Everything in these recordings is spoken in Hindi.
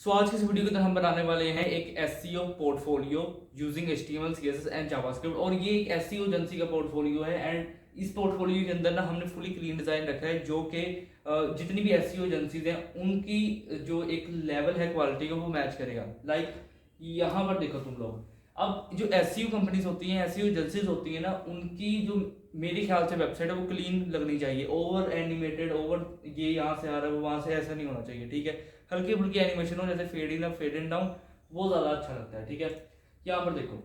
सो आज की इस वीडियो के अंदर हम बनाने वाले हैं एक SEO portfolio using HTML CSS and JavaScript. और ये एक एसईओ एजेंसी का पोर्टफोलियो है एंड इस पोर्टफोलियो के अंदर ना हमने फुली क्लीन डिजाइन रखा है, जो कि जितनी भी एसईओ एजेंसीज हैं उनकी जो एक लेवल है क्वालिटी का वो मैच करेगा। लाइक यहाँ पर देखो तुम लोग, अब जो एसईओ कंपनीज होती हैं, एसईओ एजेंसीज होती हैं ना, उनकी जो मेरे ख्याल से वेबसाइट है वो क्लीन लगनी चाहिए। ओवर एनिमेटेड, ओवर ये यहाँ से आ रहा है वो वहाँ से, ऐसा नहीं होना चाहिए। ठीक है, हल्की फुल्की एनिमेशन हो, जैसे fade in up fade in down, वो ज़्यादा अच्छा लगता है। ठीक है, यहाँ पर देखो,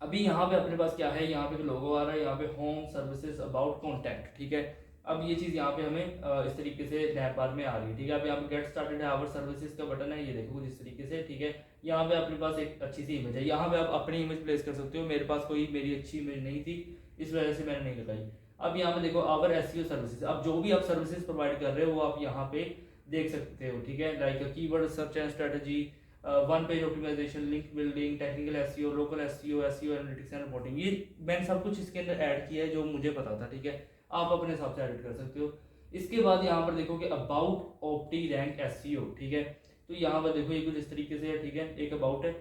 अभी यहाँ पे अपने पास क्या है, यहाँ पे लोगो आ रहा है, यहाँ पे होम सर्विसेज अबाउट कॉन्टैक्ट। ठीक है, अब ये चीज़ यहाँ पे हमें इस तरीके से नैप बार में आ रही है। ठीक है, अब यहाँ पे गेट स्टार्टेड है, आवर सर्विसेज का बटन है, ये देखो कुछ इस तरीके से। ठीक है, यहाँ पे अपने पास एक अच्छी सी इमेज है, यहाँ पे आप अपनी इमेज प्लेस कर सकते हो। मेरे पास कोई मेरी अच्छी इमेज नहीं थी, इस वजह से मैंने नहीं लगाई। अब यहाँ पे देखो आवर एसईओ सर्विसेज, अब जो भी आप सर्विसेज प्रोवाइड कर रहे हो वो आप यहाँ पे देख सकते हो। ठीक है, like keyword search and strategy, one page optimisation, link building, technical SEO, local SEO, SEO analytics and reporting, ये मैंने सब कुछ इसके अंदर ऐड किया है जो मुझे पता था। ठीक है, आप अपने हिसाब से एडिट कर सकते हो। इसके बाद यहाँ पर देखो कि अबाउट ऑप्टी रैंक एसईओ। ठीक है, तो यहाँ पर देखो ये कुछ इस तरीके से है। ठीक है, एक अबाउट है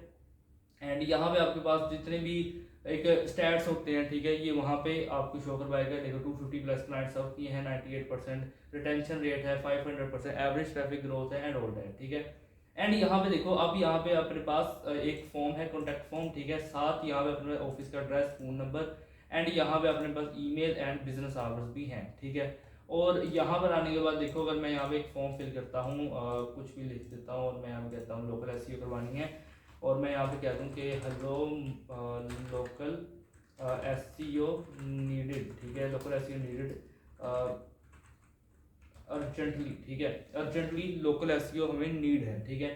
एंड यहाँ पे आपके पास जितने भी एक स्टैट्स होते हैं, ठीक है, ये वहाँ पे आपको शो करवाएगा। देखो 250 प्लस क्लाइंट्स सर्व किए हैं, 98%, रिटेंशन रेट है 500%, एवरेज ट्रैफिक ग्रोथ है एंड ऑल दैट। ठीक है, एंड यहाँ पे देखो, अब यहाँ पे अपने पास एक फॉर्म है, कॉन्टैक्ट फॉर्म। ठीक है, साथ यहाँ पे अपने ऑफिस का एड्रेस, फोन नंबर एंड यहाँ पे अपने पास ईमेल एंड बिजनेस आवर्स भी हैं। ठीक है, और यहाँ पर आने के बाद देखो, अगर मैं यहाँ पे एक फॉर्म फिल करता हूँ, कुछ भी लिख देता हूँ और मैं यहाँ पे कहता हूँ लोकल एसईओ करवानी है, और मैं यहाँ पे कह दूँ कि हेलो लोकल एस सी ओ नीडेड। ठीक है, लोकल एस सी ओ नीडेड अर्जेंटली। ठीक है, अर्जेंटली लोकल एस सी ओ हमें नीड है। ठीक है,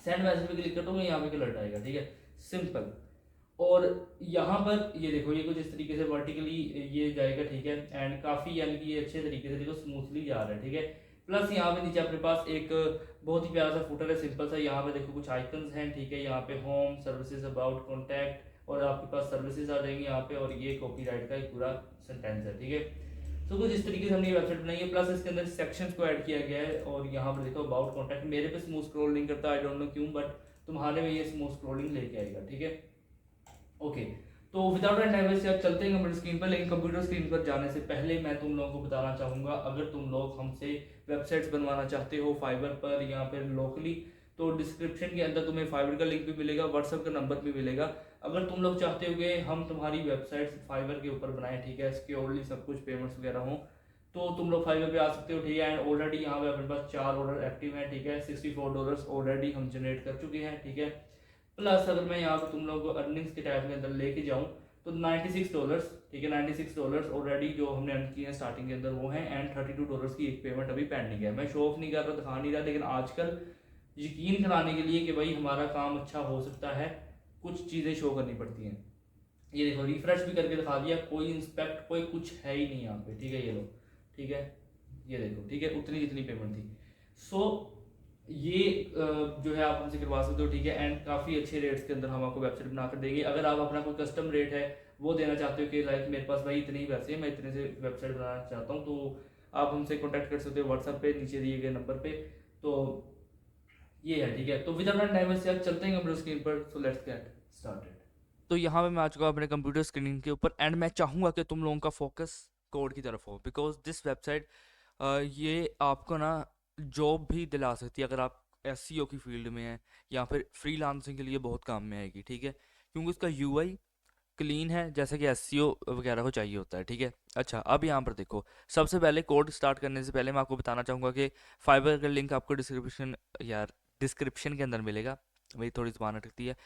सेंड मैसेज पे क्लिक करता हूँ, यहाँ पे अलर्ट आएगा। ठीक है, सिंपल। और यहाँ पर ये देखो, ये कुछ इस तरीके से वर्टिकली ये जाएगा। ठीक है, एंड काफ़ी यानी कि ये अच्छे तरीके से देखो स्मूथली जा रहा है। ठीक है, प्लस यहाँ पे नीचे अपने पास एक बहुत ही प्यारा सा फुटर है, सिंपल सा। यहाँ पे देखो कुछ आइकन्स हैं। ठीक है, यहाँ पे होम सर्विसेज अबाउट कॉन्टैक्ट, और आपके पास सर्विसेज आ जाएंगी यहाँ पे, और ये कॉपीराइट का एक पूरा सेंटेंस है। ठीक है, तो कुछ इस तरीके से हमने ये वेबसाइट बनाई है, प्लस इसके अंदर सेक्शंस को ऐड किया गया है। और यहाँ पर देखो अबाउट कॉन्टैक्ट, मेरे पे स्मूथ स्क्रॉल नहीं करता, आई डोंट नो क्यों, बट तुम्हारे में ये स्मूथ स्क्रॉलिंग लेके आएगा। ठीक है, ओके, तो विदाउट एनी टाइम वेस्ट चलते हैं कंप्यूटर स्क्रीन पर। लेकिन कंप्यूटर स्क्रीन पर जाने से पहले मैं तुम लोगों को बताना चाहूँगा, अगर तुम लोग हमसे वेबसाइट्स बनवाना चाहते हो फाइबर पर या फिर लोकली, तो डिस्क्रिप्शन के अंदर तुम्हें फाइबर का लिंक भी मिलेगा, व्हाट्सएप का नंबर भी मिलेगा। अगर तुम लोग चाहते हो कि हम तुम्हारी वेबसाइट फाइबर के ऊपर बनाएं, ठीक है, सिक्योरली सब कुछ पेमेंट्स वगैरह हो, तो तुम लोग फाइबर पे आ सकते हो। ठीक है, एंड ऑलरेडी यहाँ पे अपने पास 4 ऑर्डर एक्टिव हैं। ठीक है, $64 ऑलरेडी हम जनरेट कर चुके हैं। ठीक है, प्लस अगर मैं यहाँ पे तुम लोग को अर्निंग्स के टाइप के अंदर लेके जाऊँ तो $96, ठीक है, $96 ऑलरेडी जो हमने अर्न किए हैं स्टार्टिंग के अंदर वो हैं, एंड $32 की एक पेमेंट अभी पेंडिंग है। मैं शो ऑफ नहीं कर रहा, दिखा नहीं रहा, लेकिन आजकल यकीन कराने के लिए कि भाई हमारा काम अच्छा हो सकता है, कुछ चीज़ें शो करनी पड़ती हैं। ये देखो, रिफ्रेश भी करके दिखा दिया, कोई इंस्पेक्ट कोई कुछ है ही नहीं यहाँ पे। ठीक है, ये लो, ठीक है, ये देखो। ठीक है, उतनी जितनी पेमेंट थी। सो ये जो है आप हमसे करवा सकते हो। ठीक है, एंड काफ़ी अच्छे रेट्स के अंदर हम आपको वेबसाइट बना कर देंगे। अगर आप अपना कोई कस्टम रेट है वो देना चाहते हो कि लाइक मेरे पास भाई इतने ही पैसे हैं, मैं इतने से वेबसाइट बनाना चाहता हूँ, तो आप हमसे कॉन्टैक्ट कर सकते हो व्हाट्सएप पे नीचे दिए गए नंबर पे। तो ये है। ठीक है, तो विदाउट टाइम वेस्ट यार चलते हैं कंप्यूटर स्क्रीन पर। So let's get started. तो यहाँ पे मैं आ चुका हूँ अपने कंप्यूटर स्क्रीन के ऊपर, एंड मैं चाहूँगा कि तुम लोगों का फोकस कोड की तरफ हो, बिकॉज दिस वेबसाइट ये आपको ना जॉब भी दिला सकती है अगर आप एसईओ की फील्ड में हैं, या फिर फ्रीलांसिंग के लिए बहुत काम में आएगी। ठीक है, क्योंकि उसका यूआई क्लीन है जैसे कि एसईओ वगैरह को चाहिए होता है। ठीक है, अच्छा, अब यहाँ पर देखो, सबसे पहले कोड स्टार्ट करने से पहले मैं आपको बताना चाहूँगा कि फाइबर का लिंक आपको डिस्क्रिप्शन के अंदर मिलेगा। मेरी थोड़ी ज़बान अटकती है,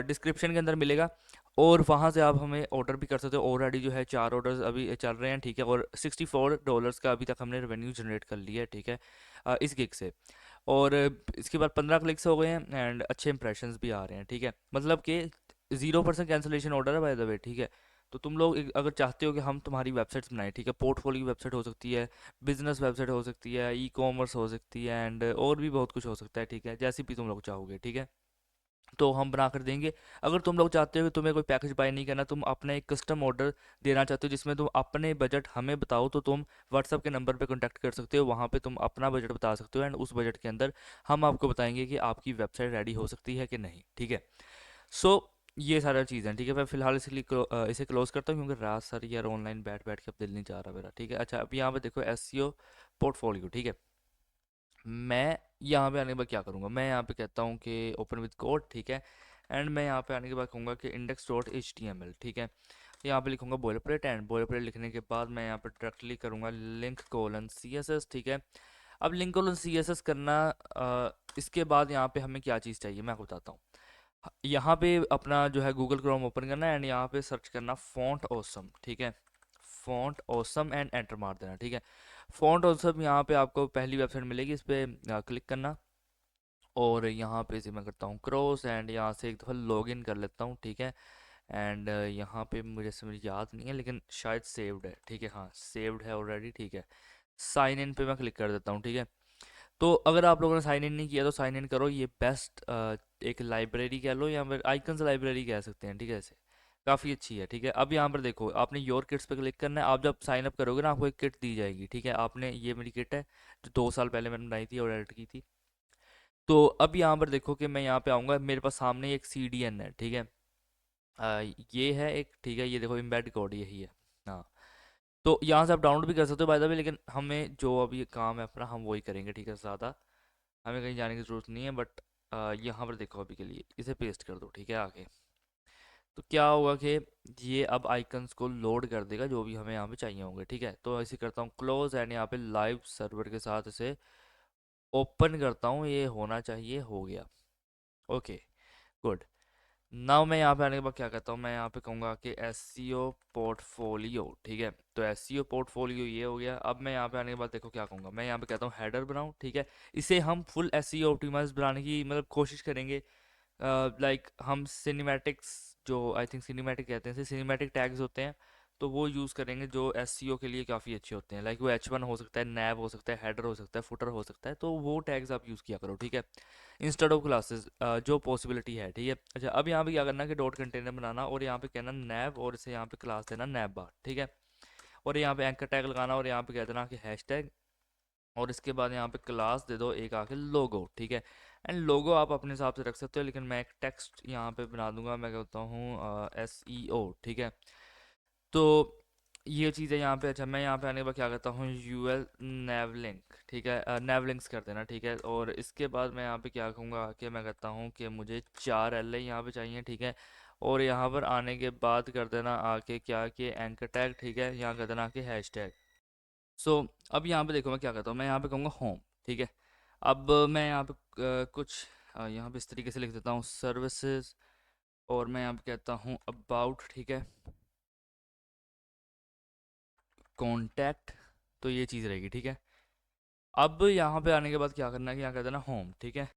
डिस्क्रिप्शन के अंदर मिलेगा, और वहाँ से आप हमें ऑर्डर भी कर सकते हो। ऑलरेडी जो है 4 ऑर्डर्स अभी चल रहे हैं। ठीक है, और $64 का अभी तक हमने रेवेन्यू जनरेट कर लिया है। ठीक है, इस गिग से, और इसके बाद 15 क्लिक्स हो गए हैं एंड अच्छे इंप्रेशंस भी आ रहे हैं। ठीक है, मतलब कि 0% कैंसिलेशन ऑर्डर है बाय द वे। ठीक है, तो तुम लोग अगर चाहते हो कि हम तुम्हारी वेबसाइट्स बनाएं, ठीक है, पोर्टफोलियो वेबसाइट हो सकती है, बिजनेस वेबसाइट हो सकती है, ई कॉमर्स हो सकती है, एंड और भी बहुत कुछ हो सकता है। ठीक है, जैसी भी तुम लोग चाहोगे। ठीक है, तो हम बना कर देंगे। अगर तुम लोग चाहते हो कि तुम्हें कोई पैकेज बाय नहीं करना, तुम अपना एक कस्टम ऑर्डर देना चाहते हो जिसमें तुम अपने बजट हमें बताओ, तो तुम व्हाट्सअप के नंबर पे कांटेक्ट कर सकते हो, वहाँ पे तुम अपना बजट बता सकते हो, एंड उस बजट के अंदर हम आपको बताएंगे कि आपकी वेबसाइट रेडी हो सकती है कि नहीं, ठीक है। सो ये सारा चीज़ है, ठीक है। मैं फिलहाल इसलिए इसे क्लोज करता हूँ क्योंकि रात सारी यार ऑनलाइन बैठ बैठ के अब दिल नहीं चाह रहा मेरा, ठीक है। अच्छा, अब यहाँ पे देखो एसईओ पोर्टफोलियो, ठीक है। मैं यहाँ पे आने के बाद क्या करूँगा, मैं यहाँ पे कहता हूँ कि ओपन विद कोड, ठीक है। एंड मैं यहाँ पे आने के बाद कहूँगा कि index dot H T M L, ठीक है। यहाँ पे लिखूँगा boiler plate, and boiler plate लिखने के बाद मैं यहाँ पे डायरेक्टली करूँगा link colon C S S, ठीक है। अब link colon C S S करना, इसके बाद यहाँ पे हमें क्या चीज़ चाहिए मैं आपको बताता हूँ। यहाँ पे अपना जो है गूगल क्रोम ओपन करना है, एंड यहाँ पे सर्च करना फॉन्ट ऑसम, ठीक है। फॉन्ट ऑसम, एंड एंटर मार देना, ठीक है। फॉन्ट ऑसम यहाँ पे आपको पहली वेबसाइट मिलेगी, इस पर क्लिक करना, और यहाँ पे से मैं करता हूँ क्रॉस, एंड यहाँ से एक दफ़ा लॉगिन कर लेता हूँ, ठीक है। एंड यहाँ पे मुझे याद नहीं है, लेकिन शायद सेव्ड है, ठीक है। हाँ, सेव्ड है ऑलरेडी, ठीक है। साइन इन पे मैं क्लिक कर देता हूँ, ठीक है। तो अगर आप लोगों ने साइन इन नहीं किया तो साइन इन करो, ये बेस्ट एक लाइब्रेरी कह लो या फिर आइकन्स लाइब्रेरी कह सकते हैं, ठीक है। ऐसे काफ़ी अच्छी है, ठीक है। अब यहाँ पर देखो, आपने योर किट्स पे क्लिक करना है। आप जब साइन अप करोगे ना, आपको एक किट दी जाएगी, ठीक है। आपने, ये मेरी किट है जो 2 साल पहले मैंने बनाई थी और एडिट की थी। तो अब यहाँ पर देखो कि मैं यहाँ पे आऊँगा, मेरे पास सामने एक सी डी एन है, ठीक है। ये है एक, ठीक है, ये देखो एम्बेड कोड यही है। हाँ, तो यहाँ से आप डाउनलोड भी कर सकते हो बाय द वे, लेकिन हमें जो अभी काम है अपना हम वही करेंगे, ठीक है। ज़्यादा हमें कहीं जाने की ज़रूरत नहीं है, बट यहाँ पर देखो अभी के लिए इसे पेस्ट कर दो, ठीक है, आगे। तो क्या होगा कि ये अब आइकन्स को लोड कर देगा जो भी हमें यहाँ पे चाहिए होंगे, ठीक है। तो ऐसे करता हूँ क्लोज, एंड यहाँ पे लाइव सर्वर के साथ इसे ओपन करता हूँ, ये होना चाहिए, हो गया, ओके, गुड। नाउ मैं यहाँ पे आने के बाद क्या कहता हूँ, मैं यहाँ पे कहूँगा कि एस सी ओ पोर्टफोलियो, ठीक है। तो एस सी ओ पोर्टफोलियो ये हो गया। अब मैं यहाँ पे आने के बाद देखो क्या कहूँगा, मैं यहाँ पे कहता हूँ हेडर बनाऊँ, ठीक है। इसे हम फुल एस सी ओ ऑप्टिमाइज बनाने की मतलब कोशिश करेंगे। लाइक हम सिनेमैटिक्स, जो आई थिंक सिनेमैटिक कहते हैं, सिनेमैटिक टैग्स होते हैं, तो वो यूज़ करेंगे जो एसईओ के लिए काफ़ी अच्छे होते हैं। लाइक वो H1 हो सकता है, नैब हो सकता है, हेडर हो सकता है, फुटर हो सकता है, तो वो टैग्स आप यूज़ किया करो, ठीक है। इंस्टेड ऑफ क्लासेस, जो पॉसिबिलिटी है, ठीक है। अच्छा, अब यहाँ पे क्या करना है कि डॉट कंटेनर बनाना, और यहाँ पे कहना नैब, और इसे यहाँ पे क्लास देना नैब बार, ठीक है। और यहाँ पे एंकर टैग लगाना, और यहाँ पे कह देना कि हैश टैग, और इसके बाद यहाँ पे क्लास दे दो एक आके लोगो, ठीक है। एंड लोगो आप अपने हिसाब से रख सकते हो, लेकिन मैं एक टेक्स्ट यहाँ पे बना दूंगा, मैं कहता हूँ एस ई ओ, ठीक है। तो ये चीज़ है यहाँ पे। अच्छा, मैं यहाँ पे आने के बाद क्या करता हूँ, यू एल नेवलिंक, ठीक है, नेवलिंक्स कर देना, ठीक है। और इसके बाद मैं यहाँ पे क्या कहूँगा कि मैं कहता हूँ कि मुझे 4 एल यहाँ पे चाहिए, ठीक है। और यहाँ पर आने के बाद कर देना आके क्या कि एंकर टैग, ठीक है, यहाँ कर देना आके हैश टैग। सो अब यहाँ पे देखो मैं क्या करता हूँ, मैं यहाँ पे कहूँगा होम, ठीक है। अब मैं यहाँ पे कुछ यहाँ पे इस तरीके से लिख देता हूँ सर्विसेज, और मैं यहाँ पे कहता हूँ अबाउट, ठीक है, कॉन्टैक्ट। तो ये चीज़ रहेगी, ठीक है। अब यहाँ पे आने के बाद क्या करना है कि यहाँ कर देना होम, ठीक है।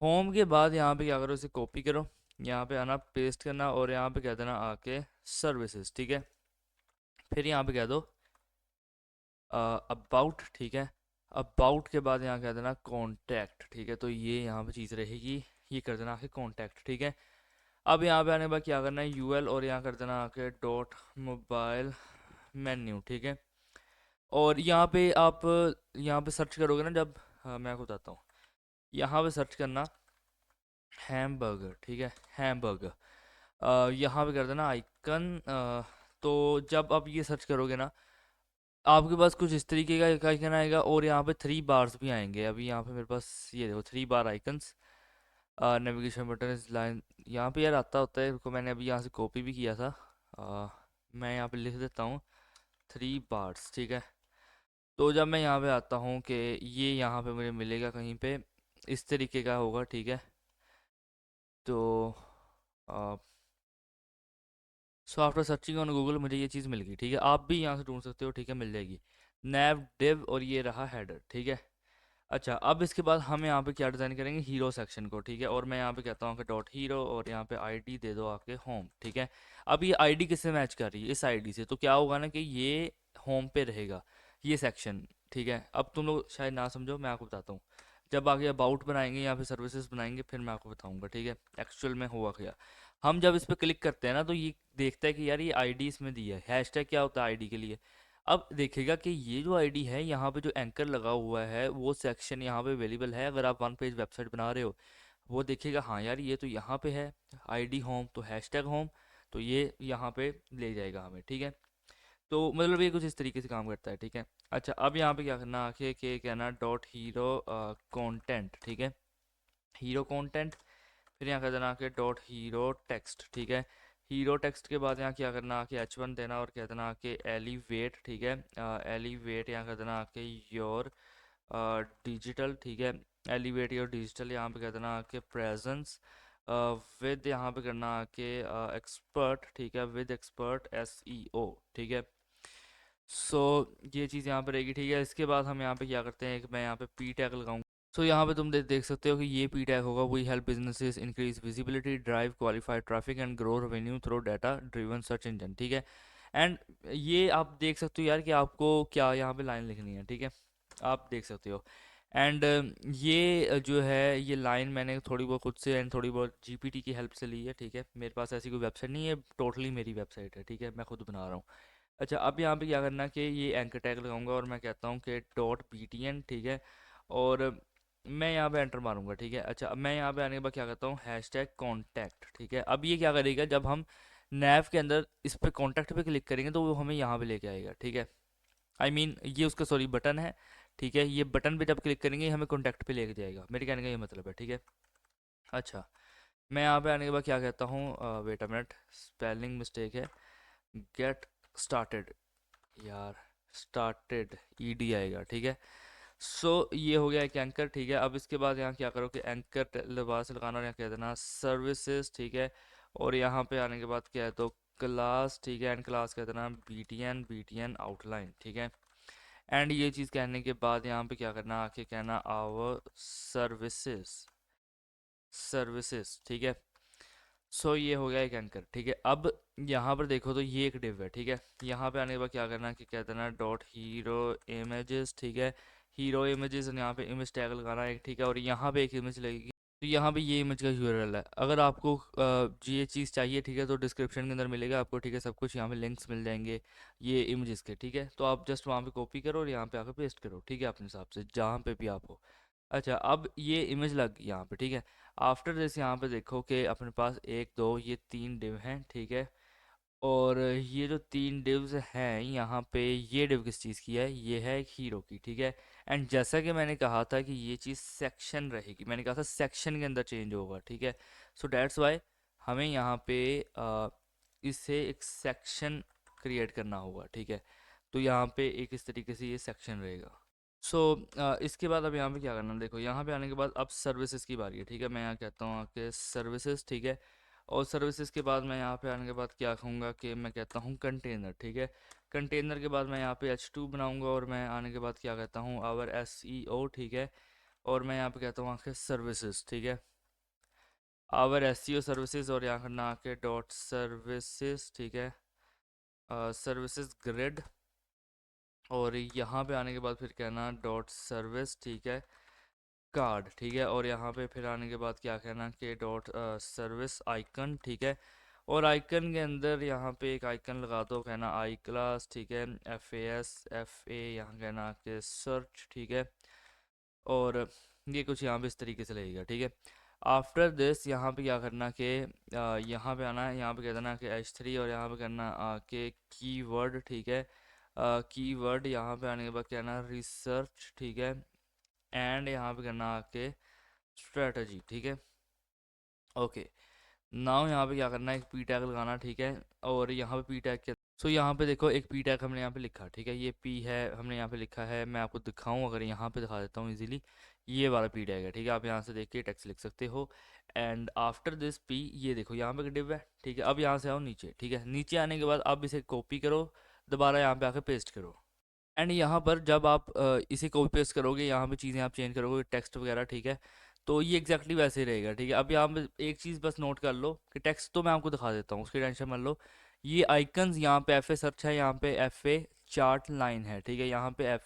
होम के बाद यहाँ पे क्या करो, इसे कॉपी करो, यहाँ पे आना, पेस्ट करना, और यहाँ पे कह देना आके सर्विसेज, ठीक है। फिर यहाँ पे कह दो अबाउट, ठीक है। अबाउट के बाद यहाँ कह देना कॉन्टैक्ट, ठीक है। तो ये यहाँ पे चीज़ रहेगी, ये कर देना आके कॉन्टैक्ट, ठीक है। अब यहाँ पे आने के बाद क्या करना है, यूएल, और यहाँ कर देना आके डॉट मोबाइल मेन्यू, ठीक है। और यहाँ पे आप यहाँ पे सर्च करोगे ना जब, हाँ, मैं आपको बताता हूँ, यहाँ पे सर्च करना हैमबर्गर, ठीक है, हैमबर्गर। यहाँ पे कर देना आइकन। तो जब आप ये सर्च करोगे ना, आपके पास कुछ इस तरीके का एक आइकन आएगा, और यहाँ पे 3 बार्स भी आएंगे। अभी यहाँ पे मेरे पास ये देखो 3 बार आइकन्स, नेविगेशन बटन इस लाइन, यहाँ पे यार आता होता है को, मैंने अभी यहाँ से कॉपी भी किया था। मैं यहाँ पे लिख देता हूँ 3 बार्स, ठीक है। तो जब मैं यहाँ पे आता हूँ कि ये यहाँ पे मुझे मिलेगा कहीं पे, इस तरीके का होगा, ठीक है। तो so after searching on Google मुझे ये चीज़ मिल गई, ठीक है। आप भी यहाँ से ढूंढ सकते हो, ठीक है, मिल जाएगी। नैव डिव, और ये रहा हेडर, ठीक है। अच्छा, अब इसके बाद हम यहाँ पे क्या डिज़ाइन करेंगे, हीरो सेक्शन को, ठीक है। और मैं यहाँ पे कहता हूँ कि डॉट हीरो, और यहाँ पे आईडी दे दो आके होम, ठीक है। अब ये आईडी किससे मैच कर रही है, इस आईडी से। तो क्या होगा ना कि ये होम पे रहेगा ये सेक्शन, ठीक है। अब तुम लोग शायद ना समझो, मैं आपको बताता हूँ। जब आगे अबाउट बनाएंगे या फिर सर्विसेज बनाएंगे फिर मैं आपको बताऊंगा, ठीक है, एक्चुअल में हुआ क्या। हम जब इस पर क्लिक करते हैं ना तो ये देखता है कि यार ये आईडी इसमें दी है, हैशटैग क्या होता है आईडी के लिए। अब देखेगा कि ये जो आईडी है यहाँ पे जो एंकर लगा हुआ है वो सेक्शन यहाँ पे अवेलेबल है, अगर आप वन पेज वेबसाइट बना रहे हो वो देखेगा हाँ यार ये तो यहाँ पे है, आईडी होम तो हैशटैग होम, तो ये यहाँ पे ले जाएगा हमें, ठीक है। तो मतलब ये कुछ इस तरीके से काम करता है, ठीक है। अच्छा अब यहाँ पे क्या करना आके कि कहना डॉट हीरो कंटेंट, ठीक है, हीरो कंटेंट। फिर यहाँ कर देना आके डॉट हीरो टेक्स्ट, ठीक है। हीरो टेक्स्ट के बाद यहाँ क्या करना आके H1 देना और कह देना आके एलिवेट, ठीक है, एलिवेट यहाँ कर देना आके योर डिजिटल, ठीक है, एलिवेट योर डिजिटल। यहाँ पे कह देना आके प्रेजेंस विद, यहाँ पे करना आके एक्सपर्ट, ठीक है, विद एक्सपर्ट SEO, ठीक है। सो ये चीज़ यहाँ पे रहेगी, ठीक है। इसके बाद हम यहाँ पे क्या करते हैं, मैं यहाँ पे पी टैग लगाऊंगा। सो यहाँ पे तुम देख सकते हो कि ये पी टैग होगा, we help businesses increase visibility, drive qualified traffic and grow revenue through data driven search engine, ठीक है। एंड ये आप देख सकते हो यार कि आपको क्या यहाँ पे लाइन लिखनी है, ठीक है, आप देख सकते हो। एंड ये जो है ये लाइन मैंने थोड़ी बहुत खुद से एंड थोड़ी बहुत जीपीटी की हेल्प से ली है, ठीक है। मेरे पास ऐसी कोई वेबसाइट नहीं है, टोटली मेरी वेबसाइट है, ठीक है, मैं खुद बना रहा हूँ। अच्छा अब यहाँ पे क्या करना है कि ये एंकर टैग लगाऊंगा और मैं कहता हूँ कि डॉट BTN, ठीक है। और मैं यहाँ पे एंटर मारूंगा, ठीक है। अच्छा अब मैं यहाँ पे आने के बाद क्या करता हूँ हैशटैग कॉन्टैक्ट, ठीक है। अब ये क्या करेगा, जब हम नैव के अंदर इस पे कॉन्टैक्ट पे क्लिक करेंगे तो वो हमें यहाँ पे लेके आएगा, ठीक है। ये उसका सॉरी बटन है, ठीक है। ये बटन पे जब क्लिक करेंगे ये हमें कॉन्टैक्ट पे लेके जाएगा, मेरे कहने का ये मतलब है, ठीक है। अच्छा मैं यहाँ पे आने के बाद क्या कहता हूँ, wait a minute, spelling mistake है, गेट स्टार्टेड, यार स्टार्टेड ED आएगा, ठीक है। सो ये हो गया एक एंकर, ठीक है। अब इसके बाद यहाँ क्या करो कि एंकर दोबारा से लगाना और यहाँ कह देना सर्विसेज, ठीक है। और यहाँ पे आने के बाद क्या है तो क्लास, ठीक है, एंड क्लास कह देना BTN आउटलाइन, ठीक है। एंड ये चीज़ कहने के बाद यहाँ पे क्या करना आके कहना आवर सर्विसेज, ठीक है। सो ये हो गया एक एंकर, ठीक है। अब यहाँ पर देखो तो ये एक डिव है, ठीक है। यहाँ पे आने के बाद क्या करना है कि क्या देना डॉट हीरो इमेजेस, ठीक है, हीरो इमेजेस, और यहाँ पे इमेज टैग लगाना है, ठीक है। और यहाँ पे एक इमेज लगेगी, तो यहाँ पे ये इमेज का URL है। अगर आपको ये चीज़ चाहिए, ठीक है, तो डिस्क्रिप्शन के अंदर मिलेगा आपको, ठीक है, सब कुछ यहाँ पे लिंक्स मिल जाएंगे ये इमेजेस के, ठीक है। तो आप जस्ट वहाँ पे कॉपी करो और यहाँ पे आकर पेस्ट करो, ठीक है, अपने हिसाब से जहाँ पे भी आप हो। अच्छा अब ये इमेज लग गई यहाँ पे, ठीक है। आफ्टर दिस यहाँ पे देखो कि अपने पास एक दो ये तीन डिव हैं, ठीक है। और ये जो तीन डिव्स हैं यहाँ पे, ये डिव किस चीज़ की है, ये है एक हीरो की, ठीक है। एंड जैसा कि मैंने कहा था कि ये चीज़ सेक्शन रहेगी, मैंने कहा था सेक्शन के अंदर चेंज होगा, ठीक है। सो डैट्स वाई हमें यहाँ पे इसे एक सेक्शन क्रिएट करना होगा, ठीक है। तो यहाँ पे एक इस तरीके से ये सेक्शन रहेगा। सो इसके बाद अब यहाँ पे क्या करना है, देखो यहाँ पे आने के बाद अब सर्विसेज की बारी है, ठीक है। मैं यहाँ कहता हूँ कि सर्विसेज, ठीक है। और सर्विसेज के बाद मैं यहाँ पे आने के बाद क्या कहूँगा कि मैं कहता हूँ कंटेनर, ठीक है। कंटेनर के बाद मैं यहाँ पे H2 बनाऊँगा और मैं आने के बाद क्या कहता हूँ आवर SEO, ठीक है। और मैं यहाँ पे कहता हूँ आके सर्विसेज, ठीक है, आवर SEO सर्विसेज। और यहाँ करना आके डॉट सर्विसेज, ठीक है, सर्विसेज ग्रिड। और यहाँ पे आने के बाद फिर कहना डॉट सर्विस, ठीक है, कार्ड, ठीक है। और यहाँ पे फिर आने के बाद क्या कहना कि डॉट सर्विस आइकन, ठीक है। और आइकन के अंदर यहाँ पे एक आइकन लगा दो, कहना आई क्लास, ठीक है, FAS यहाँ कहना कि सर्च, ठीक है। और ये कुछ यहाँ पे इस तरीके से लगेगा, ठीक है। आफ्टर दिस यहाँ पे क्या करना कि यहाँ पे आना है, यहाँ पे कह देना कि H3 और यहाँ पे करना कि कीवर्ड, ठीक है, कीवर्ड। यहाँ पे आने के बाद कहना रिसर्च, ठीक है। एंड यहाँ पे करना आके स्ट्रेटजी, ठीक है, ओके। नाउ यहाँ पे क्या करना है एक पी टैग लगाना, ठीक है। और यहाँ पे पी टैग के यहाँ पे देखो एक पी टैग हमने यहाँ पे लिखा, ठीक है, ये पी है हमने यहाँ पे लिखा है। मैं आपको दिखाऊं, अगर यहाँ पे दिखा देता हूँ इजीली, ये वाला पी टैग है, ठीक है। आप यहाँ से देख के टेक्स्ट लिख सकते हो। एंड आफ्टर दिस पी, ये देखो यहाँ पे डिव है, ठीक है। अब यहाँ से आओ नीचे, ठीक है, नीचे आने के बाद अब इसे कॉपी करो, दोबारा यहाँ पे आके पेस्ट करो। एंड यहाँ पर जब आप इसे कॉपी पेस्ट करोगे, यहाँ पे चीज़ें आप चेंज करोगे टेक्स्ट वगैरह, ठीक है, तो ये एग्जैक्टली वैसे ही रहेगा, ठीक है। अब यहाँ पे एक चीज़ बस नोट कर लो कि टेक्स्ट तो मैं आपको दिखा देता हूँ, उसकी टेंशन मत लो। ये आइकन्स यहाँ पे FA सर्च है, यहाँ पे FA चार्ट लाइन है, ठीक है, यहाँ पे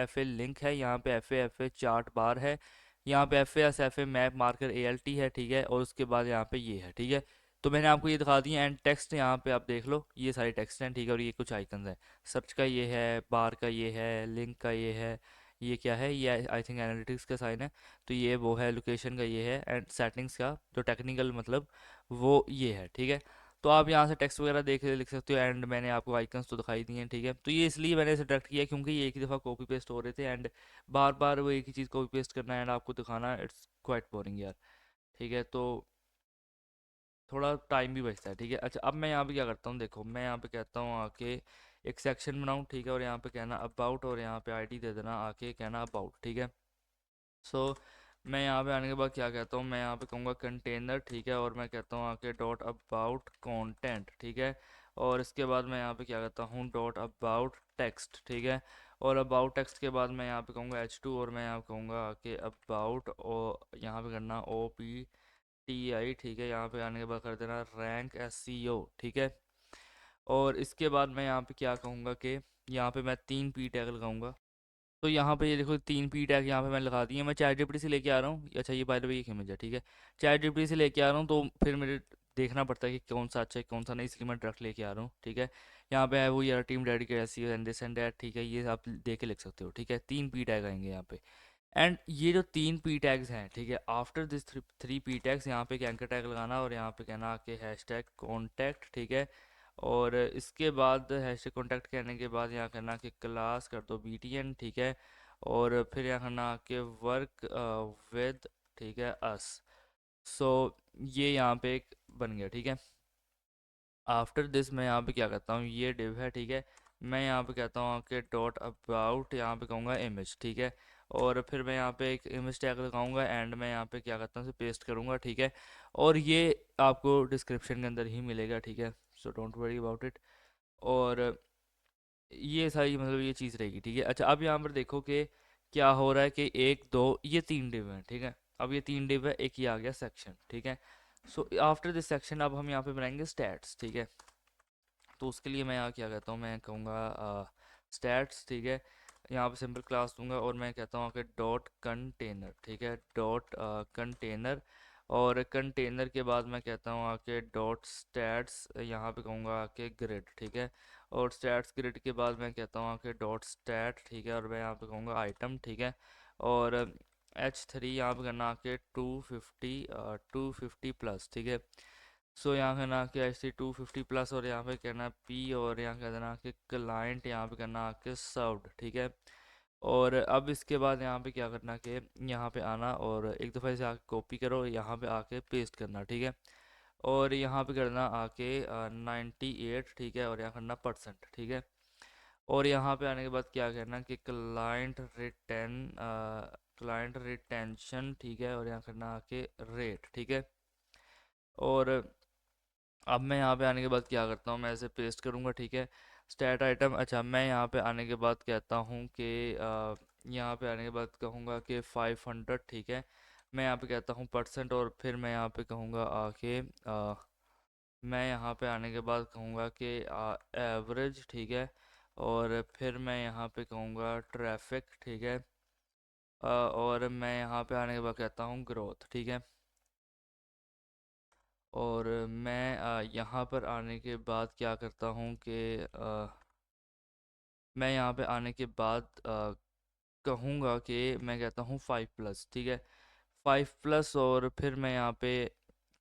FA लिंक है, यहाँ पे FA चार्ट बार है, यहाँ पे F A S F A map marker A L T है, ठीक है, और उसके बाद यहाँ पे ये है, ठीक है। तो मैंने आपको ये दिखा दिया, एंड टेक्स्ट यहाँ पे आप देख लो, ये सारे टेक्स्ट हैं, ठीक है, और ये कुछ आइकन्स हैं। सर्च का ये है, बार का ये है, लिंक का ये है, ये क्या है, ये आई थिंक एनालिटिक्स का साइन है, तो ये वो है, लोकेशन का ये है, एंड सेटिंग्स का जो टेक्निकल मतलब वो ये है, ठीक है। तो आप यहाँ से टेक्स्ट वगैरह देख लिख सकते हो, एंड मैंने आपको आइकन्स तो दिखाई दिए हैं, ठीक है। तो ये इसलिए मैंने इसे सेलेक्ट किया क्योंकि ये एक ही दफ़ा कॉपी पेस्ट हो रहे थे, एंड बार बार वो एक ही चीज़ कॉपी पेस्ट करना एंड आपको दिखाना, इट्स क्वाइट बोरिंग यार, ठीक है। तो थोड़ा टाइम भी बचता है, ठीक है। अच्छा, अब मैं यहाँ पे क्या करता हूँ, देखो मैं यहाँ पे कहता हूँ आके एक सेक्शन बनाऊँ, ठीक है, और यहाँ पे कहना अबाउट, और यहाँ पे आईडी दे देना, आके कहना अबाउट, ठीक है। सो मैं यहाँ पे आने के बाद क्या कहता हूँ, मैं यहाँ पे कहूँगा कंटेनर, ठीक है, और मैं कहता हूँ आके डॉट अबाउट कंटेंट, ठीक है। और इसके बाद मैं यहाँ पे क्या कहता हूँ, डॉट अबाउट टेक्स्ट, ठीक है। और अबाउट टेक्स्ट के बाद मैं यहाँ पे कहूँगा H2, और मैं यहाँ पे कहूँगा आके अबाउट, और यहाँ पे करना OPTI, ठीक है। यहाँ पे आने के बाद कर देना रैंक SEO, ठीक है। और इसके बाद मैं यहाँ पे क्या कहूँगा कि यहाँ पे मैं 3 P टैग लगाऊंगा। तो यहाँ पे ये देखो 3 P टैग यहाँ पे मैं लगा दिए, मैं चैट जीपीटी से लेके आ रहा हूँ। अच्छा, ये बाय द वे एक इमेज है, ठीक है। चैट जीपीटी से लेके आ रहा हूँ, तो फिर मेरे देखना पड़ता है कि कौन सा अच्छा है कौन सा नहीं, इसलिए मैं डायरेक्ट लेके आ रहा हूँ, ठीक है। यहाँ पे है वो यार team dedicated SEO and this and that, ठीक है, ये आप देख के लिख सकते हो, ठीक है। 3 P टैग आएंगे यहाँ पे। एंड ये जो 3 P टैग्स हैं, ठीक है, आफ्टर दिस 3 P टैग्स यहाँ पे एक एंकर टैग लगाना, और यहाँ पे कहना कि हैशटैग कॉन्टैक्ट, ठीक है। और इसके बाद हैशटैग कॉन्टैक्ट कहने के बाद यहाँ करना कि क्लास कर दो BTN, ठीक है। और फिर यहाँ करना कि वर्क विद, ठीक है, अस। सो ये यहाँ पे एक बन गया, ठीक है। आफ्टर दिस मैं यहाँ पे क्या कहता हूँ, ये डिव है, ठीक है। मैं यहाँ पे कहता हूँ कि डॉट अबाउट, यहाँ पे कहूँगा इमेज, ठीक है। और फिर मैं यहाँ पे एक इमेज टैग लगाऊंगा, एंड मैं यहाँ पे क्या करता हूँ, पेस्ट करूँगा, ठीक है। और ये आपको डिस्क्रिप्शन के अंदर ही मिलेगा, ठीक है। So don't worry about it. और ये सारी मतलब ये चीज़ रहेगी, ठीक है। अच्छा, अब यहाँ पर देखो कि क्या हो रहा है कि एक दो ये 3 डिव हैं, ठीक है। अब ये 3 डिव है, एक ये आ गया सेक्शन, ठीक है। सो आफ्टर दिस सेक्शन अब हम यहाँ पे बनाएंगे स्टैट्स, ठीक है। तो उसके लिए मैं यहाँ क्या कहता हूँ, मैं कहूँगा स्टैट्स, ठीक है। यहाँ पे सिंपल क्लास दूंगा, और मैं कहता हूँ कि डॉट कंटेनर, ठीक है, डॉट कंटेनर। और कंटेनर के बाद मैं कहता हूँ आके डॉट स्टैट्स, यहाँ पे कहूँगा आके ग्रिड, ठीक है। और स्टैट्स ग्रिड के बाद मैं कहता हूँ आके डॉट स्टैट, ठीक है, और मैं यहाँ पे कहूँगा आइटम, ठीक है। और H3 यहाँ पे करना आके 250 प्लस, ठीक है। सो यहाँ करना कि ऐसे 250 प्लस, और यहाँ पे करना P, और यहाँ कह देना कि क्लाइंट, यहाँ पे करना आके सर्व्ड, ठीक है। और अब इसके बाद यहाँ पे क्या करना कि यहाँ पे आना, और एक दफ़ा इसे आके कॉपी करो, यहाँ पे आके पेस्ट करना, ठीक है। और यहाँ पे करना आके 98, ठीक है, और यहाँ करना %, ठीक है। और यहाँ पे आने के बाद क्या करना कि क्लाइंट रिटेंशन, ठीक है, और यहाँ करना आके रेट, ठीक है। और अब मैं यहाँ पे आने के बाद क्या करता हूँ, मैं इसे पेस्ट करूँगा, ठीक है। स्टैट आइटम, अच्छा मैं यहाँ पे आने के बाद कहता हूँ कि यहाँ पे आने के बाद कहूँगा कि 500, ठीक है। मैं यहाँ पे कहता हूँ %, और फिर मैं यहाँ पे कहूँगा आके मैं यहाँ पे आने के बाद कहूँगा कि एवरेज, ठीक है। और फिर मैं यहाँ पे कहूँगा ट्रैफिक, ठीक है। और मैं यहाँ पे आने के बाद कहता हूँ ग्रोथ, ठीक है। और मैं यहाँ पर आने के बाद क्या करता हूँ कि मैं यहाँ पे आने के बाद कहूँगा कि मैं कहता हूँ 5+, ठीक है, 5+। और फिर मैं यहाँ पे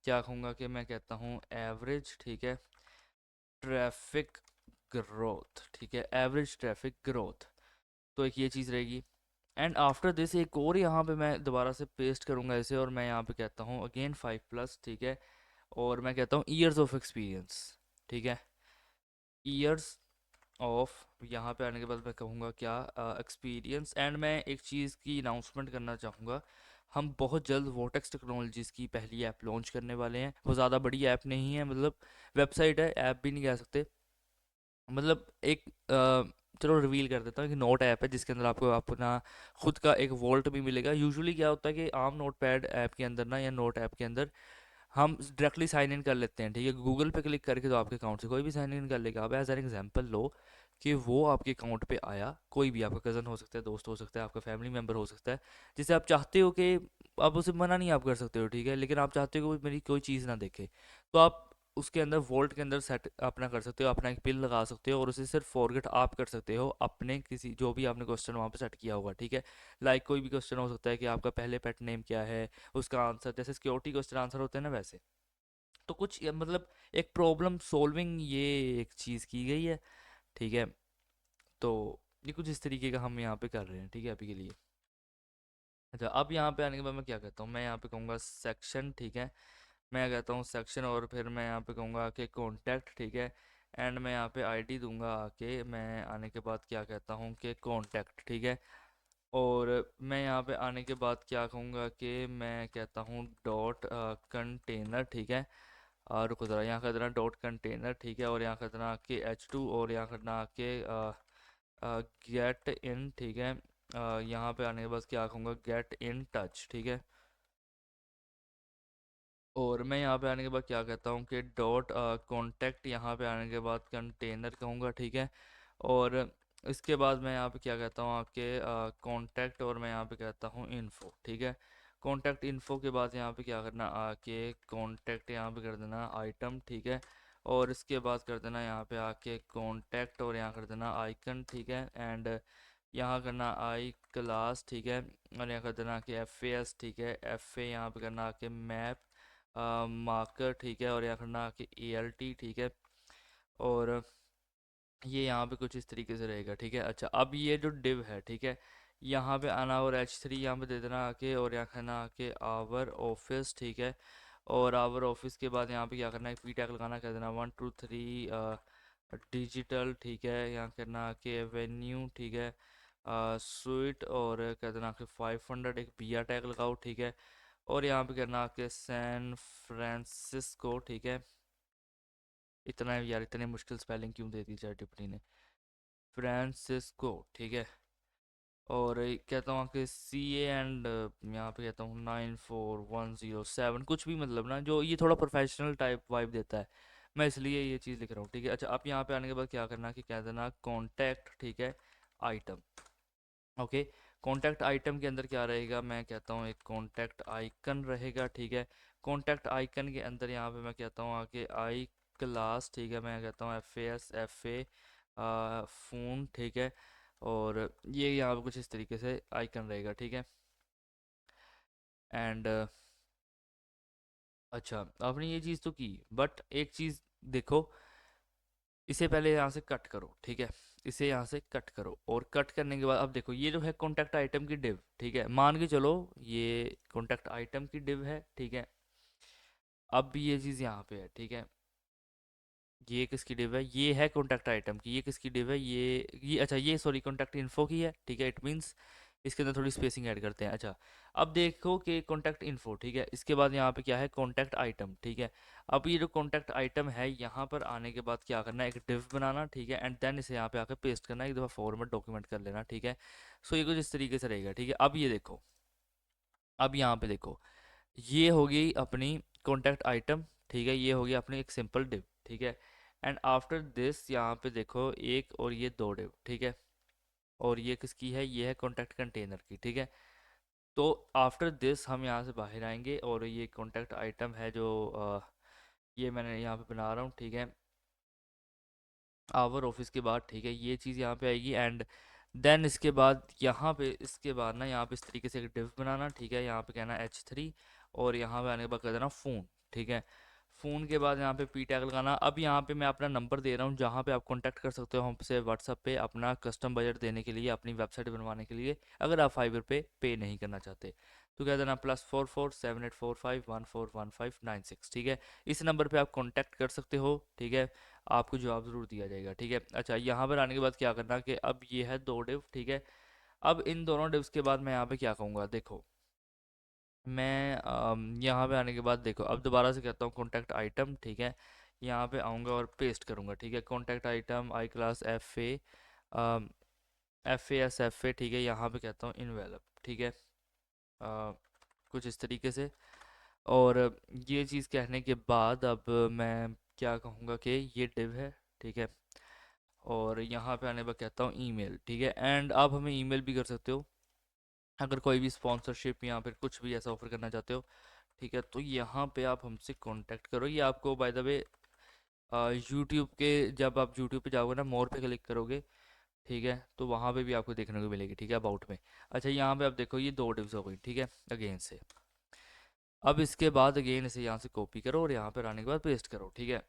क्या कहूँगा कि मैं कहता हूँ एवरेज, ठीक है, ट्रैफिक ग्रोथ, ठीक है, एवरेज ट्रैफिक ग्रोथ। तो एक ये चीज़ रहेगी। एंड आफ्टर दिस एक और यहाँ पे मैं दोबारा से पेस्ट करूँगा इसे, और मैं यहाँ पे कहता हूँ अगेन 5+, ठीक है। और मैं कहता हूँ ईयर्स ऑफ एक्सपीरियंस, ठीक है, ईयर्स ऑफ। यहाँ पे आने के बाद मैं कहूँगा क्या एक्सपीरियंस। एंड मैं एक चीज़ की अनाउंसमेंट करना चाहूँगा, हम बहुत जल्द वोटेक्स टेक्नोलॉजीज़ की पहली ऐप लॉन्च करने वाले हैं। वो ज़्यादा बड़ी ऐप नहीं है, मतलब वेबसाइट है, ऐप भी नहीं कह सकते। मतलब एक चलो रिवील कर देता हूँ कि नोट ऐप है जिसके अंदर आपको अपना खुद का एक वॉल्ट भी मिलेगा। यूजुअली क्या होता है कि आम नोट पैड ऐप के अंदर ना, या नोट ऐप के अंदर हम डायरेक्टली साइन इन कर लेते हैं, ठीक है। गूगल पे क्लिक करके तो आपके अकाउंट से कोई भी साइन इन कर लेगा। अब एज एन एग्जांपल लो कि वो आपके अकाउंट पे आया, कोई भी आपका कज़न हो सकता है, दोस्त हो सकता है, आपका फैमिली मेम्बर हो सकता है, जिसे आप चाहते हो कि आप उसे मना नहीं आप कर सकते हो, ठीक है, लेकिन आप चाहते हो कि वो मेरी कोई चीज़ ना देखे, तो आप उसके अंदर वोल्ट के अंदर सेट अपना कर सकते हो, अपना एक पिन लगा सकते हो और उसे सिर्फ फॉरगेट आप कर सकते हो अपने किसी जो भी आपने क्वेश्चन वहाँ पे सेट किया होगा, ठीक है। लाइक कोई भी क्वेश्चन हो सकता है कि आपका पहले पेट नेम क्या है, उसका आंसर, जैसे सिक्योरिटी क्वेश्चन आंसर होते हैं ना वैसे। तो कुछ मतलब एक प्रॉब्लम सॉल्विंग ये एक चीज़ की गई है, ठीक है। तो ये कुछ इस तरीके का हम यहाँ पे कर रहे हैं, ठीक है, अभी के लिए। अच्छा, अब यहाँ पे आने के बाद मैं क्या कहता हूँ, मैं यहाँ पे कहूँगा सेक्शन, ठीक है। मैं कहता हूँ सेक्शन और फिर मैं यहाँ पे कहूँगा कि कॉन्टैक्ट, ठीक है। एंड मैं यहाँ पे आईडी दूंगा आके, मैं आने के बाद क्या कहता हूँ कि कॉन्टैक्ट, ठीक है। और मैं यहाँ पे आने के बाद क्या कहूँगा कि मैं कहता हूँ डॉट कंटेनर, ठीक है। रुको ज़रा, यहाँ का देना डॉट कंटेनर, ठीक है, और यहाँ का देना के H2 और यहाँ करना के गेट इन, ठीक है। यहाँ पे आने के बाद क्या कहूँगा गेट इन टच, ठीक है। और मैं यहाँ पे आने के बाद क्या कहता हूँ कि डॉट कॉन्टैक्ट, यहाँ पे आने के बाद कंटेनर कहूँगा, ठीक है। और इसके बाद मैं यहाँ पे क्या कहता हूँ आपके कॉन्टैक्ट, और मैं यहाँ पे कहता हूँ इन्फो, ठीक है। कॉन्टैक्ट इन्फो के बाद यहाँ पे क्या करना आके कॉन्टैक्ट यहाँ पे कर देना आइटम, ठीक है। और इसके बाद कर देना यहाँ पे आके कॉन्टैक्ट और यहाँ कर देना आइकन, ठीक है। एंड यहाँ करना आई क्लास, ठीक है। और यहाँ कर देना कि एफ ए एस, ठीक है, एफ ए यहाँ पे करना कि मैप मार्कर, ठीक है। और यहाँ करना कि ए एल टी, ठीक है। और ये यहाँ पे कुछ इस तरीके से रहेगा, ठीक है। अच्छा, अब ये जो डिव है, ठीक है, यहाँ पे आना और H3 यहाँ पे दे देना आके, और यहाँ करना आके आवर ऑफिस, ठीक है। और आवर ऑफिस के बाद यहाँ पे क्या करना है पी टैग लगाना, कर देना 1 2 3 डिजिटल, ठीक है। यहाँ करना आके वेन्यू, ठीक है, स्वीट, और कर देना आके 500 एक बिया टैग लगाओ, ठीक है। और यहाँ पे करना आके सैन फ्रांसिस्को, ठीक है। इतना यार, इतने मुश्किल स्पेलिंग क्यों दे दी चैट टिप्पणी ने। फ्रांसिस्को, ठीक है। और कहता हूँ कि सी ए एंड यहाँ पे कहता हूँ 94107, कुछ भी मतलब ना जो ये थोड़ा प्रोफेशनल टाइप वाइब देता है, मैं इसलिए ये चीज़ लिख रहा हूँ, ठीक है। अच्छा, अब यहाँ पे आने के बाद क्या करना कि कह देना कॉन्टैक्ट, ठीक है, आइटम, ओके। कॉन्टैक्ट आइटम के अंदर क्या रहेगा, मैं कहता हूँ एक कॉन्टैक्ट आइकन रहेगा, ठीक है। कॉन्टैक्ट आइकन के अंदर यहाँ पे मैं कहता हूँ आके आई क्लास, ठीक है। मैं कहता हूँ F A S F A phone, ठीक है। और ये यहाँ पे कुछ इस तरीके से आइकन रहेगा, ठीक है। एंड अच्छा, आपने ये चीज़ तो की, बट एक चीज़ देखो, इसे पहले यहाँ से कट करो, ठीक है। इसे यहाँ से कट करो, और कट करने के बाद अब देखो ये जो है कॉन्टैक्ट आइटम की डिव, ठीक है, मान के चलो ये कॉन्टैक्ट आइटम की डिव है, ठीक है। अब भी ये चीज़ यहाँ पे है, ठीक है। ये किसकी डिव है, ये है कॉन्टैक्ट आइटम की, ये किसकी डिव है, ये अच्छा, ये सॉरी कॉन्टैक्ट इन्फो की है, ठीक है। इट मीन्स इसके अंदर थोड़ी स्पेसिंग ऐड करते हैं। अच्छा, अब देखो कि कॉन्टैक्ट इन्फो, ठीक है, इसके बाद यहाँ पे क्या है कॉन्टैक्ट आइटम, ठीक है। अब ये जो कॉन्टैक्ट आइटम है यहाँ पर आने के बाद क्या करना है एक डिव बनाना, ठीक है। एंड देन इसे यहाँ पे आकर पेस्ट करना, एक दफ़ा फॉर्मेट डॉक्यूमेंट कर लेना, ठीक है। सो ये कुछ इस तरीके से रहेगा, ठीक है। अब ये देखो, अब यहाँ पे देखो, ये होगी अपनी कॉन्टैक्ट आइटम, ठीक है, ये होगी अपनी एक सिंपल डिव, ठीक है। एंड आफ्टर दिस यहाँ पे देखो एक और ये दो डिव, ठीक है। और ये किसकी है, ये है कॉन्टैक्ट कंटेनर की, ठीक है। तो आफ्टर दिस हम यहाँ से बाहर आएंगे, और ये कॉन्टैक्ट आइटम है जो ये मैंने यहाँ पे बना रहा हूँ, ठीक है, आवर ऑफिस के बाद, ठीक है, ये चीज़ यहाँ पे आएगी। एंड देन इसके बाद यहाँ पे, इसके बाद ना यहाँ पे इस तरीके से एक डिव बनाना, ठीक है, यहाँ पे कहना H3, और यहाँ पे आने के बाद कर देना फ़ोन, ठीक है। फ़ोन के बाद यहाँ पे पी टैग लगाना। अब यहाँ पे मैं अपना नंबर दे रहा हूँ जहाँ पे आप कांटेक्ट कर सकते हो हमसे व्हाट्सएप पे अपना कस्टम बजट देने के लिए, अपनी वेबसाइट बनवाने के लिए, अगर आप फाइबर पे नहीं करना चाहते, तो कह देना +447845141596, ठीक है। इस नंबर पे आप कांटेक्ट कर सकते हो, ठीक है, आपको जवाब ज़रूर दिया जाएगा, ठीक है। अच्छा, यहाँ पर आने के बाद क्या करना कि अब ये है दो डिव, ठीक है। अब इन दोनों डिव्स के बाद मैं यहाँ पे क्या कहूँगा, देखो मैं यहाँ पे आने के बाद देखो, अब दोबारा से कहता हूँ कॉन्टैक्ट आइटम, ठीक है। यहाँ पे आऊँगा और पेस्ट करूँगा, ठीक है, contact item I class F A S F A, ठीक है। यहाँ पे कहता हूँ इनवेलप, ठीक है, कुछ इस तरीके से। और ये चीज़ कहने के बाद अब मैं क्या कहूँगा कि ये डिव है, ठीक है। और यहाँ पे आने पर कहता हूँ ईमेल, ठीक है। एंड आप हमें ईमेल भी कर सकते हो अगर कोई भी स्पॉन्सरशिप या फिर कुछ भी ऐसा ऑफर करना चाहते हो, ठीक है। तो यहाँ पे आप हमसे कांटेक्ट करो। ये आपको बाय द वे यूट्यूब के, जब आप यूट्यूब पे जाओगे ना, मोर पे क्लिक करोगे, ठीक है, तो वहाँ पे भी आपको देखने को मिलेगी, ठीक है, अबाउट में। अच्छा, यहाँ पे आप देखो ये दो डिव्स हो गई, ठीक है, अगेन से। अब इसके बाद अगेन इसे यहाँ से कॉपी करो और यहाँ पर आने के बाद पेस्ट करो, ठीक है।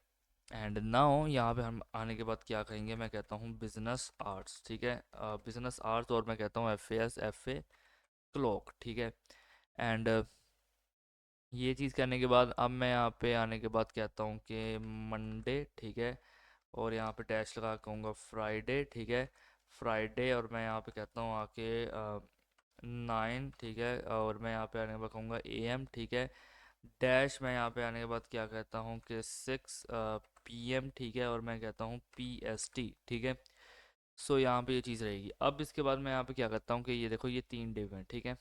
एंड नाउ यहाँ पे हम आने के बाद क्या कहेंगे, मैं कहता हूँ बिजनेस आर्ट्स, ठीक है, बिजनेस आर्ट्स, और मैं कहता हूँ FAS क्लॉक, ठीक है। एंड ये चीज़ करने के बाद अब मैं यहाँ पे आने के बाद कहता हूँ कि मंडे, ठीक है, और यहाँ पे डैश लगा कहूँगा फ्राइडे, ठीक है, फ्राइडे, और मैं यहाँ पे कहता हूँ आके 9, ठीक है, और मैं यहाँ पे आने के बाद कहूँगा AM, ठीक है, डैश मैं यहाँ पे आने के बाद क्या कहता हूँ कि 6 PM, ठीक है, और मैं कहता हूँ PST, ठीक है। सो यहाँ पे ये चीज़ रहेगी। अब इसके बाद मैं यहाँ पे क्या करता हूँ कि ये देखो ये 3 डिव हैं, ठीक है,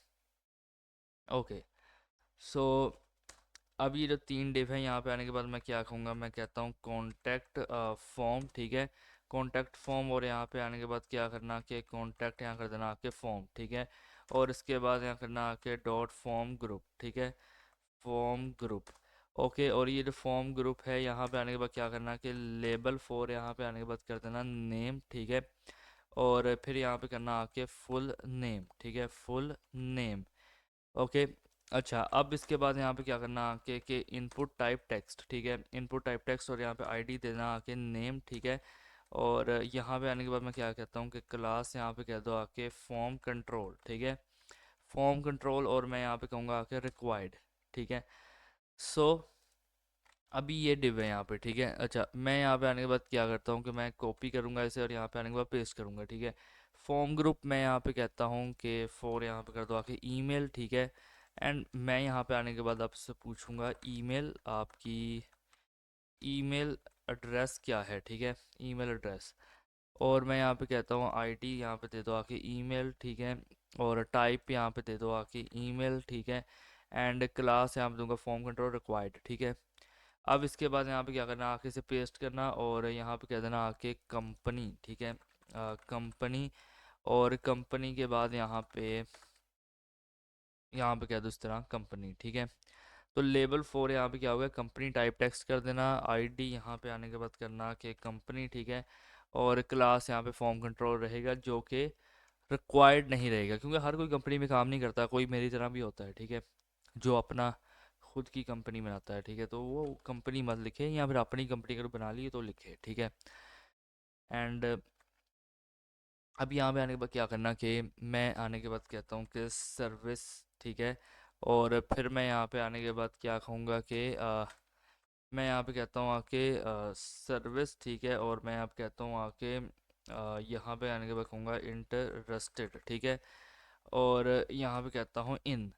ओके। सो अब ये जो 3 डिव हैं, यहाँ पे आने के बाद मैं क्या कहूँगा, मैं कहता हूँ कॉन्टैक्ट फॉर्म, ठीक है, कॉन्टैक्ट फॉर्म, और यहाँ पे आने के बाद क्या करना कि कॉन्टैक्ट यहाँ कर देना आके फॉर्म, ठीक है, और इसके बाद यहाँ करना आके डॉट फॉर्म ग्रुप, ठीक है, फॉर्म ग्रुप, ओके। और ये जो फॉर्म ग्रुप है, यहाँ पे आने के बाद क्या करना कि लेबल फॉर, यहाँ पे आने के बाद कर देना नेम, ठीक है, और फिर यहाँ पे करना आके फुल नेम, ठीक है, फुल नेम, ओके। अच्छा, अब इसके बाद यहाँ पे क्या करना आके कि इनपुट टाइप टेक्स्ट, ठीक है, इनपुट टाइप टेक्स्ट, और यहाँ पे आईडी देना आके नेम, ठीक है, और यहाँ पे आने के बाद मैं क्या कहता हूँ कि क्लास यहाँ पे कह दो आके फॉर्म कंट्रोल, ठीक है, फॉर्म कंट्रोल, और मैं यहाँ पे कहूँगा आके रिक्वायर्ड, ठीक है। सो अभी ये डिव है यहाँ पे, ठीक है। अच्छा, मैं यहाँ पे आने के बाद क्या करता हूँ कि मैं कॉपी करूँगा इसे और यहाँ पे आने के बाद पेस्ट करूँगा, ठीक है। फॉर्म ग्रुप मैं यहाँ पे कहता हूँ कि फॉर, यहाँ पे कर दो आके ईमेल, ठीक है। एंड मैं यहाँ पे आने के बाद आपसे पूछूंगा ईमेल, आपकी ईमेल एड्रेस क्या है, ठीक है, ईमेल एड्रेस, और मैं यहाँ पे कहता हूँ आईडी यहाँ पे दे दो आके ईमेल, ठीक है, और टाइप यहाँ पे दे दो आके ईमेल, ठीक है, एंड क्लास यहाँ पे दूंगा फॉर्म कंट्रोल रिक्वायर्ड, ठीक है। अब इसके बाद यहाँ पे क्या करना, आके से पेस्ट करना, और यहाँ पे कह देना आके कंपनी, ठीक है, कंपनी, और कंपनी के बाद यहाँ पे कह दो इस तरह कंपनी, ठीक है। तो लेबल फॉर यहाँ पे क्या होगा, कंपनी टाइप टेक्स्ट कर देना, आईडी यहाँ पे आने के बाद करना कि कंपनी, ठीक है, और क्लास यहाँ पे फॉर्म कंट्रोल रहेगा, जो कि रिक्वायर्ड नहीं रहेगा, क्योंकि हर कोई कंपनी में काम नहीं करता, कोई मेरी तरह भी होता है, ठीक है, जो अपना खुद की कंपनी बनाता है, ठीक है, तो वो कंपनी मत लिखे, या फिर अपनी कंपनी अगर बना ली तो लिखे, ठीक है। एंड अब यहाँ पे आने के बाद क्या करना कि मैं आने के बाद कहता हूँ कि सर्विस, ठीक है, और फिर मैं यहाँ पे आने के बाद क्या कहूँगा कि मैं यहाँ पे कहता हूँ आके सर्विस, ठीक है, और मैं यहाँ पे कहता हूँ आके यहाँ पे आने के बाद कहूँगा इंटरेस्टेड, ठीक है, और यहाँ पे कहता हूँ इन,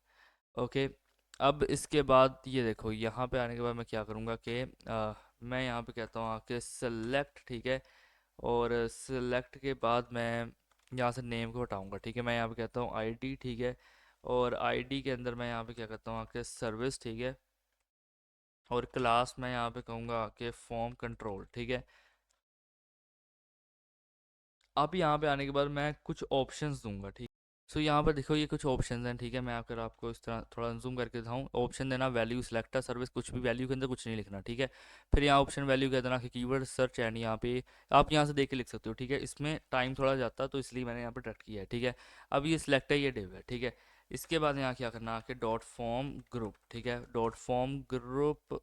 ओके। अब इसके बाद ये देखो, यहाँ पे आने के बाद मैं क्या करूँगा कि मैं यहाँ पे कहता हूँ आके सेलेक्ट, ठीक है, और सेलेक्ट के बाद मैं यहाँ से नेम को हटाऊँगा, ठीक है, मैं यहाँ पे कहता हूँ आईडी, ठीक है, और आईडी के अंदर मैं यहाँ पे क्या कहता हूँ आके सर्विस, ठीक है, और क्लास मैं यहाँ पे कहूँगा आके फॉर्म कंट्रोल, ठीक है। अब यहाँ पे आने के बाद मैं कुछ ऑप्शंस दूंगा, ठीक। सो यहाँ पर देखो ये कुछ ऑप्शंस हैं, ठीक है, मैं अगर आपको इस तरह थोड़ा जूम करके दिखाऊँ, ऑप्शन देना वैल्यू सिलेक्टर सर्विस, कुछ भी वैल्यू के अंदर कुछ नहीं लिखना, ठीक है। फिर यहाँ ऑप्शन वैल्यू कह देना कि कीवर्ड सर्च, एंड यहाँ पे आप यहाँ से देख के लिख सकते हो, ठीक है, इसमें टाइम थोड़ा जाता है तो इसलिए मैंने यहाँ पर डायरेक्ट किया है, ठीक है। अब ये सिलेक्ट है, ये डिव है, ठीक है। इसके बाद यहाँ क्या करना कि डॉट फॉर्म ग्रुप, ठीक है, डॉट फॉर्म ग्रुप,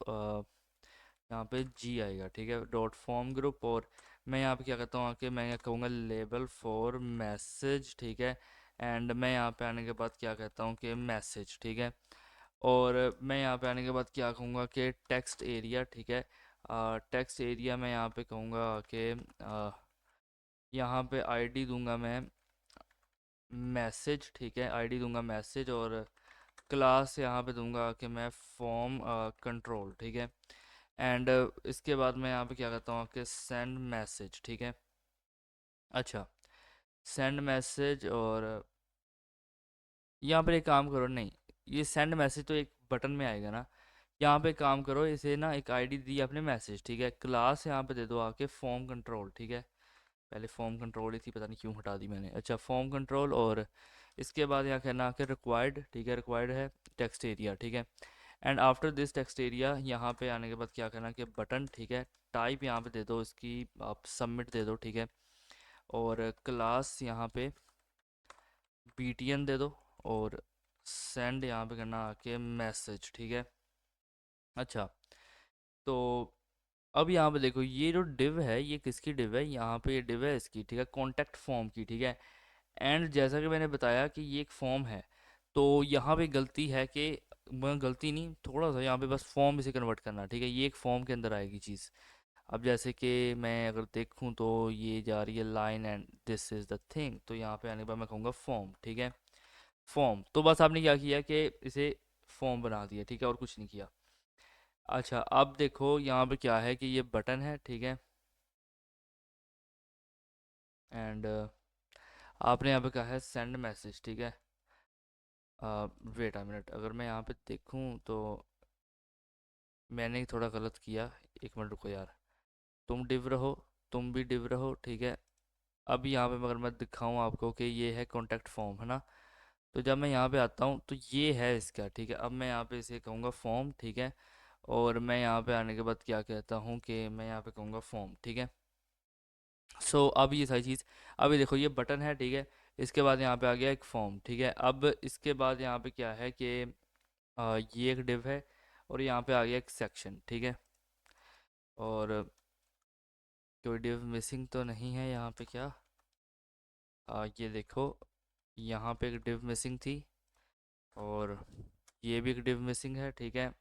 यहाँ पे जी आएगा, ठीक है, डॉट फॉर्म ग्रुप, और मैं यहाँ पे क्या करता हूँ आके मैं कहूँगा लेबल फॉर मैसेज, ठीक है, एंड मैं यहाँ पे आने के बाद क्या कहता हूँ कि मैसेज, ठीक है, और मैं यहाँ पे आने के बाद क्या कहूँगा कि टेक्स्ट एरिया, ठीक है, टेक्स्ट एरिया मैं यहाँ पे कहूँगा कि यहाँ पे आईडी दूंगा मैं मैसेज, ठीक है, आईडी दूंगा मैसेज, और क्लास यहाँ पे दूंगा कि मैं फॉर्म कंट्रोल, ठीक है, एंड इसके बाद मैं यहाँ पे क्या करता हूँ कि सेंड मैसेज, ठीक है। अच्छा, सेंड मैसेज, और यहाँ पर एक काम करो, नहीं, ये सेंड मैसेज तो एक बटन में आएगा ना, यहाँ पे काम करो, इसे ना एक आईडी दी आपने मैसेज, ठीक है, क्लास यहाँ पे दे दो आके फॉर्म कंट्रोल, ठीक है, पहले फॉर्म कंट्रोल ही थी, पता नहीं क्यों हटा दी मैंने। अच्छा, फॉर्म कंट्रोल, और इसके बाद यहाँ कहना कि रिक्वायर्ड, ठीक है, रिक्वायर्ड है टेक्स्ट एरिया, ठीक है। And after this text area यहाँ पे आने के बाद क्या करना कि बटन, ठीक है, टाइप यहाँ पे दे दो इसकी, आप सबमिट दे दो, ठीक है। और क्लास यहाँ पे btn दे दो, और सेंड यहाँ पे करना आके मैसेज, ठीक है। अच्छा, तो अब यहाँ पे देखो ये जो डिव है ये किसकी डिव है, यहाँ पे ये डिव है इसकी, ठीक है, कॉन्टैक्ट फॉर्म की, ठीक है। एंड जैसा कि मैंने बताया कि ये एक फॉर्म है, तो यहाँ पे गलती है कि, गलती नहीं, थोड़ा सा यहाँ पे बस फॉर्म इसे कन्वर्ट करना, ठीक है, ये एक फॉर्म के अंदर आएगी चीज़। अब जैसे कि मैं अगर देखूँ तो ये जा रही है line and this is the thing, तो यहाँ पे आने के बाद मैं कहूँगा फॉर्म, ठीक है। फॉर्म, तो बस आपने क्या किया कि इसे फॉर्म बना दिया, ठीक है, और कुछ नहीं किया। अच्छा, अब देखो यहाँ पे क्या है कि ये बटन है, ठीक है। एंड आपने यहाँ पे कहा है सेंड मैसेज, ठीक है। वेट अ मिनट, अगर मैं यहाँ पे देखूँ तो मैंने थोड़ा गलत किया। एक मिनट रुको यार, तुम डिव रहो, तुम भी डिव रहो, ठीक है। अब यहाँ पे अगर मैं दिखाऊँ आपको कि ये है कॉन्टैक्ट फॉर्म, है ना। तो जब मैं यहाँ पे आता हूँ तो ये है इसका, ठीक है। अब मैं यहाँ पे इसे कहूँगा फॉर्म, ठीक है। और मैं यहाँ पे आने के बाद क्या कहता हूँ कि मैं यहाँ पे कहूँगा फॉर्म, ठीक है। सो अब ये सारी चीज़, अभी देखो ये बटन है, ठीक है। इसके बाद यहाँ पे आ गया एक फॉर्म, ठीक है। अब इसके बाद यहाँ पे क्या है कि ये एक डिव है, और यहाँ पे आ गया एक सेक्शन, ठीक है। और कोई डिव मिसिंग तो नहीं है यहाँ पे क्या, ये देखो यहाँ पे एक डिव मिसिंग थी, और ये भी एक डिव मिसिंग है, ठीक है।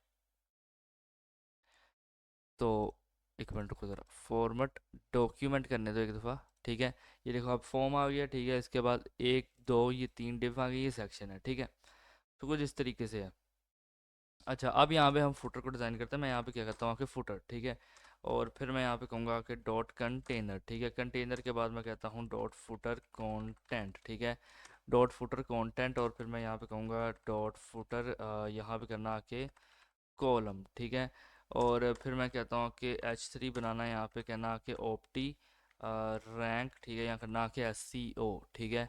तो एक मिनट रुको ज़रा, फॉर्मेट डॉक्यूमेंट करने दो एक दफ़ा, ठीक है। ये देखो अब फॉर्म आ गया, ठीक है। इसके बाद एक दो ये तीन डिव आ गई, ये सेक्शन है, ठीक है। तो कुछ इस तरीके से है। अच्छा, अब यहाँ पे हम फुटर को डिज़ाइन करते हैं। मैं यहाँ पे क्या करता हूँ कि फुटर, ठीक है। और फिर मैं यहाँ पे कहूँगा कि डॉट कंटेनर, ठीक है। कंटेनर के बाद मैं कहता हूँ डॉट फुटर कंटेंट, ठीक है। डॉट फुटर कंटेंट, और फिर मैं यहाँ पे कहूँगा डॉट फुटर, यहाँ पे करना आके कॉलम, ठीक है। और फिर मैं कहता हूँ कि H3 बनाना है, यहाँ पे कहना कि ऑप्टी रैंक, ठीक है, यहाँ करना कि SEO, ठीक है।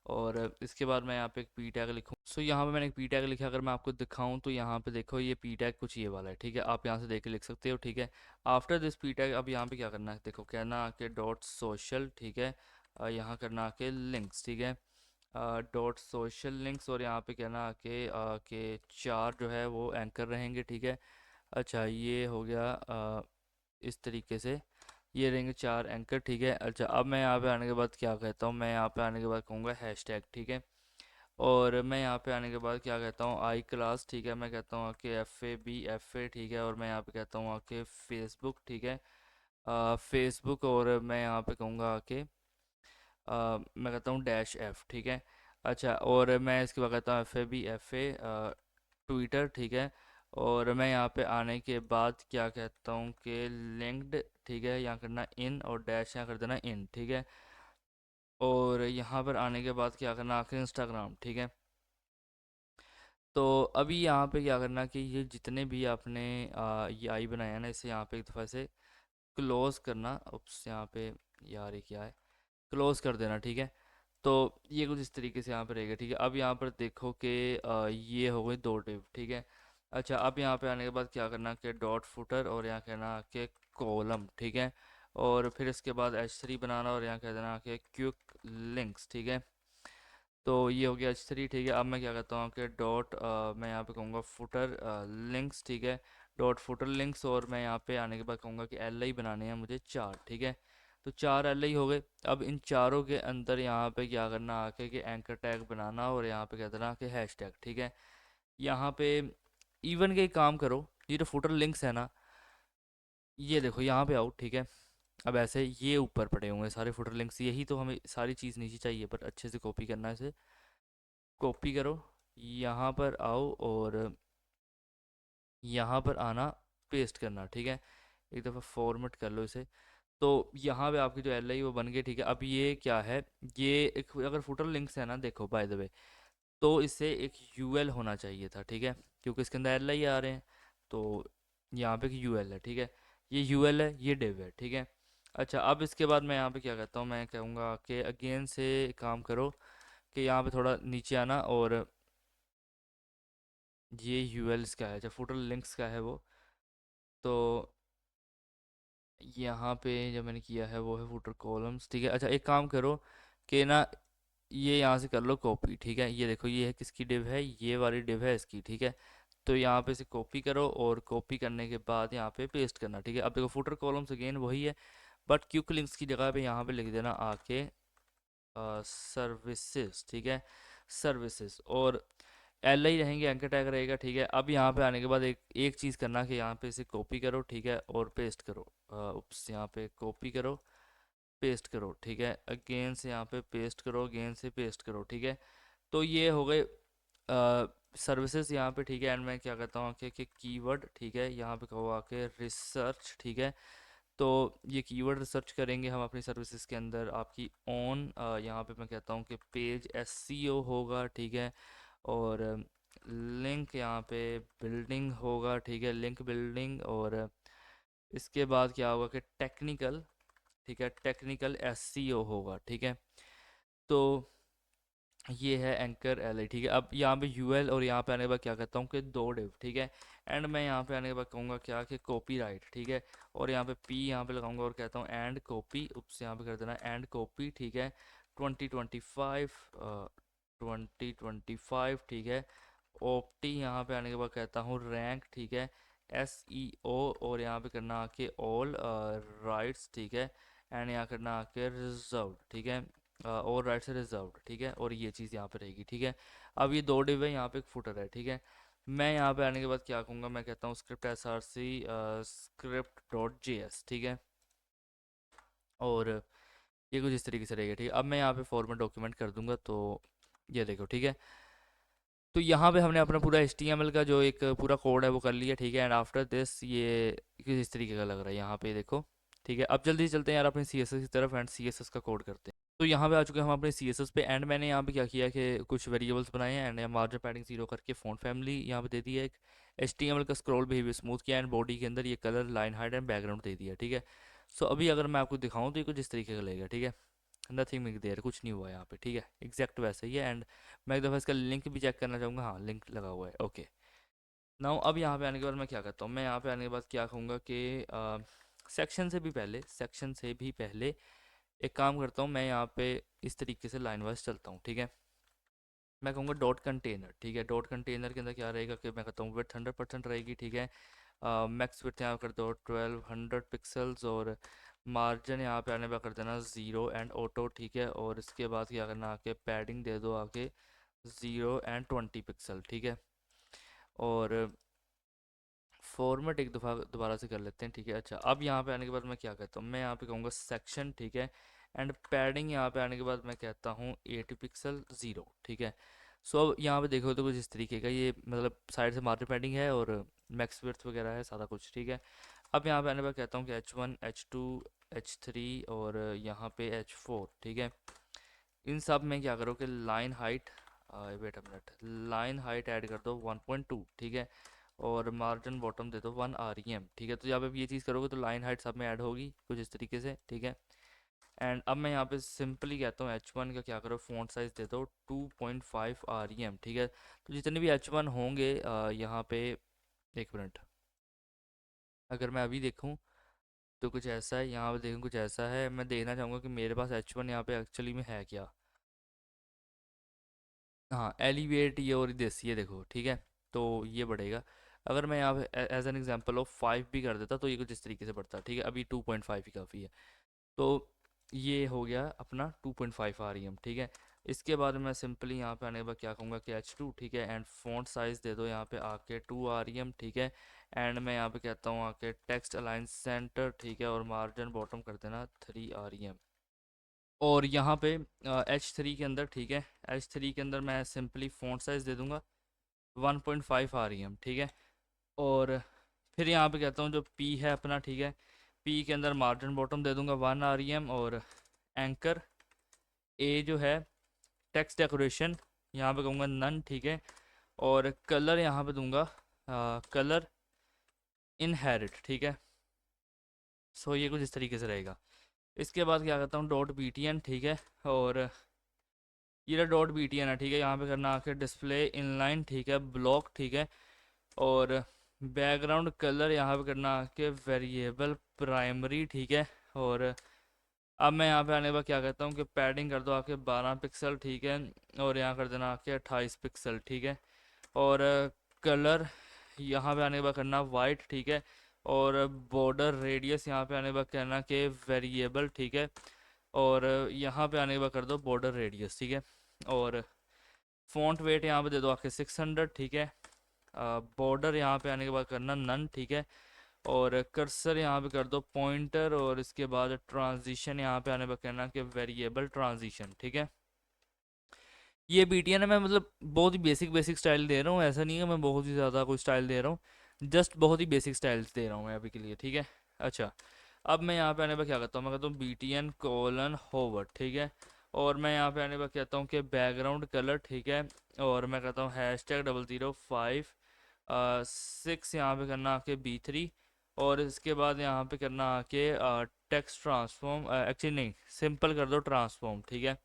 और इसके बाद मैं यहाँ पे एक पी टैग लिखूँ। सो यहाँ पे मैंने एक पी टैग लिखा, अगर मैं आपको दिखाऊँ तो यहाँ पे देखो ये पी टैग कुछ ये वाला है, ठीक है। आप यहाँ से देख के लिख सकते हो, ठीक है। आफ्टर दिस पी टैग अब यहाँ पे क्या करना है, देखो कहना कि डॉट सोशल, ठीक है। यहाँ करना कि लिंक्स, ठीक है। डॉट सोशल लिंक्स, और यहाँ पे कहना कि चार जो है वो एंकर रहेंगे, ठीक है। अच्छा, ये हो गया इस तरीके से, ये रहेंगे चार एंकर, ठीक है। अच्छा, अब मैं यहाँ पे आने के बाद क्या कहता हूँ, मैं यहाँ पे आने के बाद कहूँगा हैशटैग, ठीक है। और मैं यहाँ पे आने के बाद क्या कहता हूँ आई क्लास, ठीक है। मैं कहता हूँ कि FAB, ठीक है। और मैं यहाँ पे कहता हूँ आके फेसबुक, ठीक है। फेसबुक, और मैं यहाँ पे कहूँगा आके मैं कहता हूँ -F, ठीक है। अच्छा, और मैं इसके बाद कहता हूँ FAB ट्विटर, ठीक है। और मैं यहाँ पे आने के बाद क्या कहता हूँ कि लिंक्ड, ठीक है, यहाँ करना इन, और डैश यहाँ कर देना इन, ठीक है। और यहाँ पर आने के बाद क्या करना आखिर इंस्टाग्राम, ठीक है। तो अभी यहाँ पे क्या करना कि ये जितने भी आपने ये आई बनाया ना, इसे यहाँ पे एक दफ़ा से क्लोज करना। उप्स, यहाँ पे यार ये क्या है, क्लोज कर देना, ठीक है। तो ये कुछ इस तरीके से यहाँ पर रहेगा, ठीक है। अब यहाँ पर देखो कि ये हो गई दो डिव, ठीक है। अच्छा, अब यहाँ पे आने के बाद क्या करना कि डॉट फुटर, और यहाँ कहना कि कॉलम, ठीक है। और फिर इसके बाद H3 बनाना, और यहाँ कह देना कि क्विक लिंक्स, ठीक है। तो ये हो गया H3, ठीक है। अब मैं क्या करता हूँ कि डॉट मैं यहाँ पे कहूँगा फुटर लिंक्स, ठीक है। डॉट फुटर लिंक्स, और मैं यहाँ पे आने के बाद कहूँगा कि LI बनाने हैं मुझे चार, ठीक है। तो चार LI हो गए। अब इन चारों के अंदर यहाँ पे क्या करना आके कि एंकर टैग बनाना, और यहाँ पे कह देना कि हैश टैग, ठीक है। यहाँ पे इवन के काम करो, ये जो फुटर लिंक्स है ना, ये देखो यहाँ पे आओ, ठीक है। अब ऐसे ये ऊपर पड़े होंगे सारे फुटर लिंक्स, यही तो हमें सारी चीज़ नीचे चाहिए, पर अच्छे से कॉपी करना है इसे। कॉपी करो, यहाँ पर आओ, और यहाँ पर आना, पेस्ट करना, ठीक है। एक दफ़ा फॉर्मेट कर लो इसे। तो यहाँ पे आपकी जो LI वो बन गई, ठीक है। अब ये क्या है, ये एक अगर फुटर लिंक्स है ना, देखो बाय द वे, तो इससे एक UL होना चाहिए था, ठीक है, क्योंकि इसके अंदर LI आ रहे हैं। तो यहाँ पे एक UL है, ठीक है। ये UL है, ये div है, ठीक है। अच्छा, अब इसके बाद मैं यहाँ पे क्या कहता हूँ, मैं कहूँगा कि अगेन से काम करो कि यहाँ पे थोड़ा नीचे आना, और ये यूएल का है, जब फुटर लिंक्स का है वो, तो यहाँ पे जो मैंने किया है वो है फुटर कॉलम्स, ठीक है। अच्छा, एक काम करो कि ना, ये यहाँ से कर लो कॉपी, ठीक है। ये देखो, ये है किसकी डिव है, ये वाली डिव है इसकी, ठीक है। तो यहाँ पे से कॉपी करो, और कॉपी करने के बाद यहाँ पे पेस्ट करना, ठीक है। अब देखो फुटर कॉलम्स अगेन वही है, बट क्विक लिंक्स की जगह पे यहाँ पे लिख देना आके सर्विसेज, ठीक है, सर्विसेज, और एल आई रहेंगे, एंकर टैग रहेगा, ठीक है। अब यहाँ पे आने के बाद एक एक चीज़ करना कि यहाँ पे इसे कॉपी करो, ठीक है, और पेस्ट करो। उप्स, यहाँ पे कॉपी करो, पेस्ट करो, ठीक है। अगेन से यहाँ पे पेस्ट करो, अगेन से पेस्ट करो, ठीक है। तो ये हो गए सर्विसेज यहाँ पे, ठीक है। एंड मैं क्या करता हूँ कि कीवर्ड, ठीक है, यहाँ पे कहो आके रिसर्च, ठीक है। तो ये कीवर्ड रिसर्च करेंगे हम अपनी सर्विसेज के अंदर आपकी ऑन, यहाँ पे मैं कहता हूँ कि पेज एसईओ होगा, ठीक है। और लिंक यहाँ पे बिल्डिंग होगा, ठीक है, लिंक बिल्डिंग। और इसके बाद क्या होगा कि टेक्निकल, ठीक है, टेक्निकल एसईओ होगा, ठीक है। तो ये है एंकर एल आई, ठीक है। अब यहाँ पे यूएल, और यहाँ पे आने के बाद क्या कहता हूँ कि दो डिव, ठीक है। एंड मैं यहाँ पे आने के बाद कहूँगा क्या कि कॉपी राइट, ठीक है। और यहाँ पे पी यहाँ पे लगाऊंगा, और कहता हूँ एंड कॉपी, उप्स, यहाँ पे कर देना एंड कॉपी, ठीक है। 2025, 2025, ठीक है। ओपटी यहाँ पे आने के बाद कहता हूँ रैंक, ठीक है, एस ई ओ, और यहाँ पे करना आके ऑल राइट्स, ठीक है। एंड यहाँ करना आके रिजर्व, ठीक है, और राइट से रिजर्व्ड, ठीक है। और ये चीज़ यहाँ पे रहेगी, ठीक है। अब ये दो डिव है, यहाँ पे एक फुटर है, ठीक है। मैं यहाँ पे आने के बाद क्या कहूँगा, मैं कहता हूँ script S R C script dot J S, ठीक है। और ये कुछ इस तरीके से रहेगा, ठीक है। अब मैं यहाँ पे फॉर्मेट डॉक्यूमेंट कर दूंगा, तो ये देखो, ठीक है। तो यहाँ पे हमने अपना पूरा HTML का जो एक पूरा कोड है वो कर लिया, ठीक है। एंड आफ्टर दिस ये किस इस तरीके का लग रहा है यहाँ पे देखो, ठीक है। अब जल्दी चलते हैं यार अपने CSS की तरफ, एंड CSS का कोड करते हैं। तो यहाँ पे आ चुके हैं हम अपने CSS पे, एंड मैंने यहाँ पे क्या किया कि कुछ वेरिएबल्स बनाए हैं, एंड मार्जिन पैडिंग 0 करके फ़ॉन्ट फैमिली यहाँ पे दे दी है एक। HTML का स्क्रॉल बिहेवियर स्मूथ किया, एंड बॉडी के अंदर ये colour, line height and background दे दिया, ठीक है। सो अभी अगर मैं आपको दिखाऊँ तो ये कुछ इस तरीके का लगेगा, ठीक है। नथिंग मिक देयर, कुछ नहीं हुआ यहाँ पे, ठीक है, एग्जैक्ट वैसे ही है। एंड मैं एक दफ़ा इसका लिंक भी चेक करना चाहूँगा, हाँ लिंक लगा हुआ है, ओके। नाउ अब यहाँ पे आने के बाद मैं क्या करता हूँ, मैं यहाँ पे आने के बाद क्या कहूँगा कि सेक्शन से भी पहले एक काम करता हूँ, मैं यहाँ पे इस तरीके से लाइन वाइज चलता हूँ, ठीक है। मैं कहूँगा डॉट कंटेनर, ठीक है। डॉट कंटेनर के अंदर क्या रहेगा कि मैं कहता हूँ विड्थ 100% रहेगी, ठीक है। मैक्स विड्थ यहाँ कर दो 1200 पिक्सल्स, और मार्जिन यहाँ पे आने पर कर देना 0 एंड ऑटो, ठीक है। और इसके बाद क्या करना, आके पैडिंग दे दो आके 0 एंड 20 पिक्सल, ठीक है। और फॉर्मेट एक दफ़ा दोबारा से कर लेते हैं, ठीक है। अच्छा, अब यहाँ पे आने के बाद मैं क्या कहता हूँ, मैं यहाँ पे कहूँगा सेक्शन, ठीक है। एंड पैडिंग यहाँ पे आने के बाद मैं कहता हूँ 80 पिक्सल 0, ठीक है। सो अब यहाँ पे देखो तो कुछ इस तरीके का ये मतलब साइड से मार्जिन पैडिंग है, और मैक्स विड्थ वगैरह है, सारा कुछ, ठीक है। अब यहाँ पे आने पर कहता हूँ कि H1, H2, H3, और यहाँ पे H4, ठीक है। इन सब में क्या करो कि line height, wait a minute, line height add कर दो 1.2, ठीक है। और मार्जिन बॉटम दे दो 1 REM, ठीक है। तो जब आप ये चीज़ करोगे तो लाइन हाइट सब में ऐड होगी कुछ इस तरीके से, ठीक है। एंड अब मैं यहाँ पे सिंपली कहता हूँ H1 का क्या करो, फ़ॉन्ट साइज़ दे दो 2.5 REM, ठीक है। तो जितने भी H1 होंगे यहाँ पे, एक मिनट, अगर मैं अभी देखूँ तो कुछ ऐसा है, यहाँ पे देखूँ कुछ ऐसा है, मैं देखना चाहूँगा कि मेरे पास H1 यहाँ पे एक्चुअली में है क्या। हाँ, एलिवेट ये और दिस, ये देखो, ठीक है। तो ये बढ़ेगा। अगर मैं यहाँ पे एज एन एग्जांपल ऑफ 5 भी कर देता तो ये कुछ इस तरीके से बढ़ता, ठीक है। अभी 2.5 ही काफ़ी है। तो ये हो गया अपना 2.5 REM, ठीक है। इसके बाद मैं सिंपली यहाँ पे आने के बाद क्या कहूँगा कि H2, ठीक है। एंड फॉन्ट साइज़ दे दो यहाँ पे आके 2 REM, ठीक है। एंड मैं यहाँ पे कहता हूँ आके टेक्स्ट अलाइन सेंटर, ठीक है। और मार्जिन बॉटम कर देना 3 REM। और यहाँ पे H3 के अंदर, ठीक है, H3 के अंदर मैं सिंपली फ़ॉन्ट साइज़ दे दूँगा 1.5 REM, ठीक है। और फिर यहाँ पे कहता हूँ जो P है अपना, ठीक है, P के अंदर मार्जिन बॉटम दे दूँगा 1 REM। और एंकर A जो है टेक्स्ट डेकोरेशन यहाँ पे कहूँगा नन, ठीक है। और कलर यहाँ पे दूंगा कलर इनहेरिट, ठीक है। सो ये कुछ इस तरीके से रहेगा। इसके बाद क्या करता हूँ डॉट BTN, ठीक है। और ये रहा डॉट BTN है, ठीक है। यहाँ पे करना आके डिस्प्ले इनलाइन, ठीक है, ब्लॉक, ठीक है। और बैकग्राउंड कलर यहाँ पे करना आके वेरिएबल प्राइमरी, ठीक है। और अब मैं यहाँ पे आने के बाद क्या करता हूँ कि पैडिंग कर दो आके 12 पिक्सल, ठीक है। और यहाँ कर देना आके 28 पिक्सल, ठीक है। और कलर यहाँ पे आने के बाद करना वाइट, ठीक है। और बॉर्डर रेडियस यहाँ पे आने के बाद करना कि वेरिएबल, ठीक है। और यहाँ पे आने के बाद कर दो बॉर्डर रेडियस, ठीक है। और फ़ॉन्ट वेट यहाँ पे दे दो आके 600, ठीक है। बॉर्डर यहाँ पे आने के बाद करना नन, ठीक है। और कर्सर यहाँ पे कर दो पॉइंटर। और इसके बाद ट्रांजिशन यहाँ पे आने पर करना कि वेरिएबल ट्रांजिशन, ठीक है। ये BTN है, मैं मतलब बहुत ही बेसिक बेसिक स्टाइल दे रहा हूँ, ऐसा नहीं है मैं बहुत ही ज़्यादा कोई स्टाइल दे रहा हूँ, जस्ट बहुत ही बेसिक स्टाइल्स दे रहा हूँ मैं अभी के लिए, ठीक है। अच्छा, अब मैं यहाँ पे आने पर क्या करता हूँ, मैं कहता हूँ BTN: होवर, ठीक है। और मैं यहाँ पे आने पर कहता हूँ कि बैकग्राउंड कलर, ठीक है। और मैं कहता हूँ #005 6 यहाँ पे करना आके B3। और इसके बाद यहाँ पे करना आके टेक्स्ट ट्रांसफॉर्म, एक्चुअली नहीं, सिंपल कर दो ट्रांसफॉर्म, ठीक है।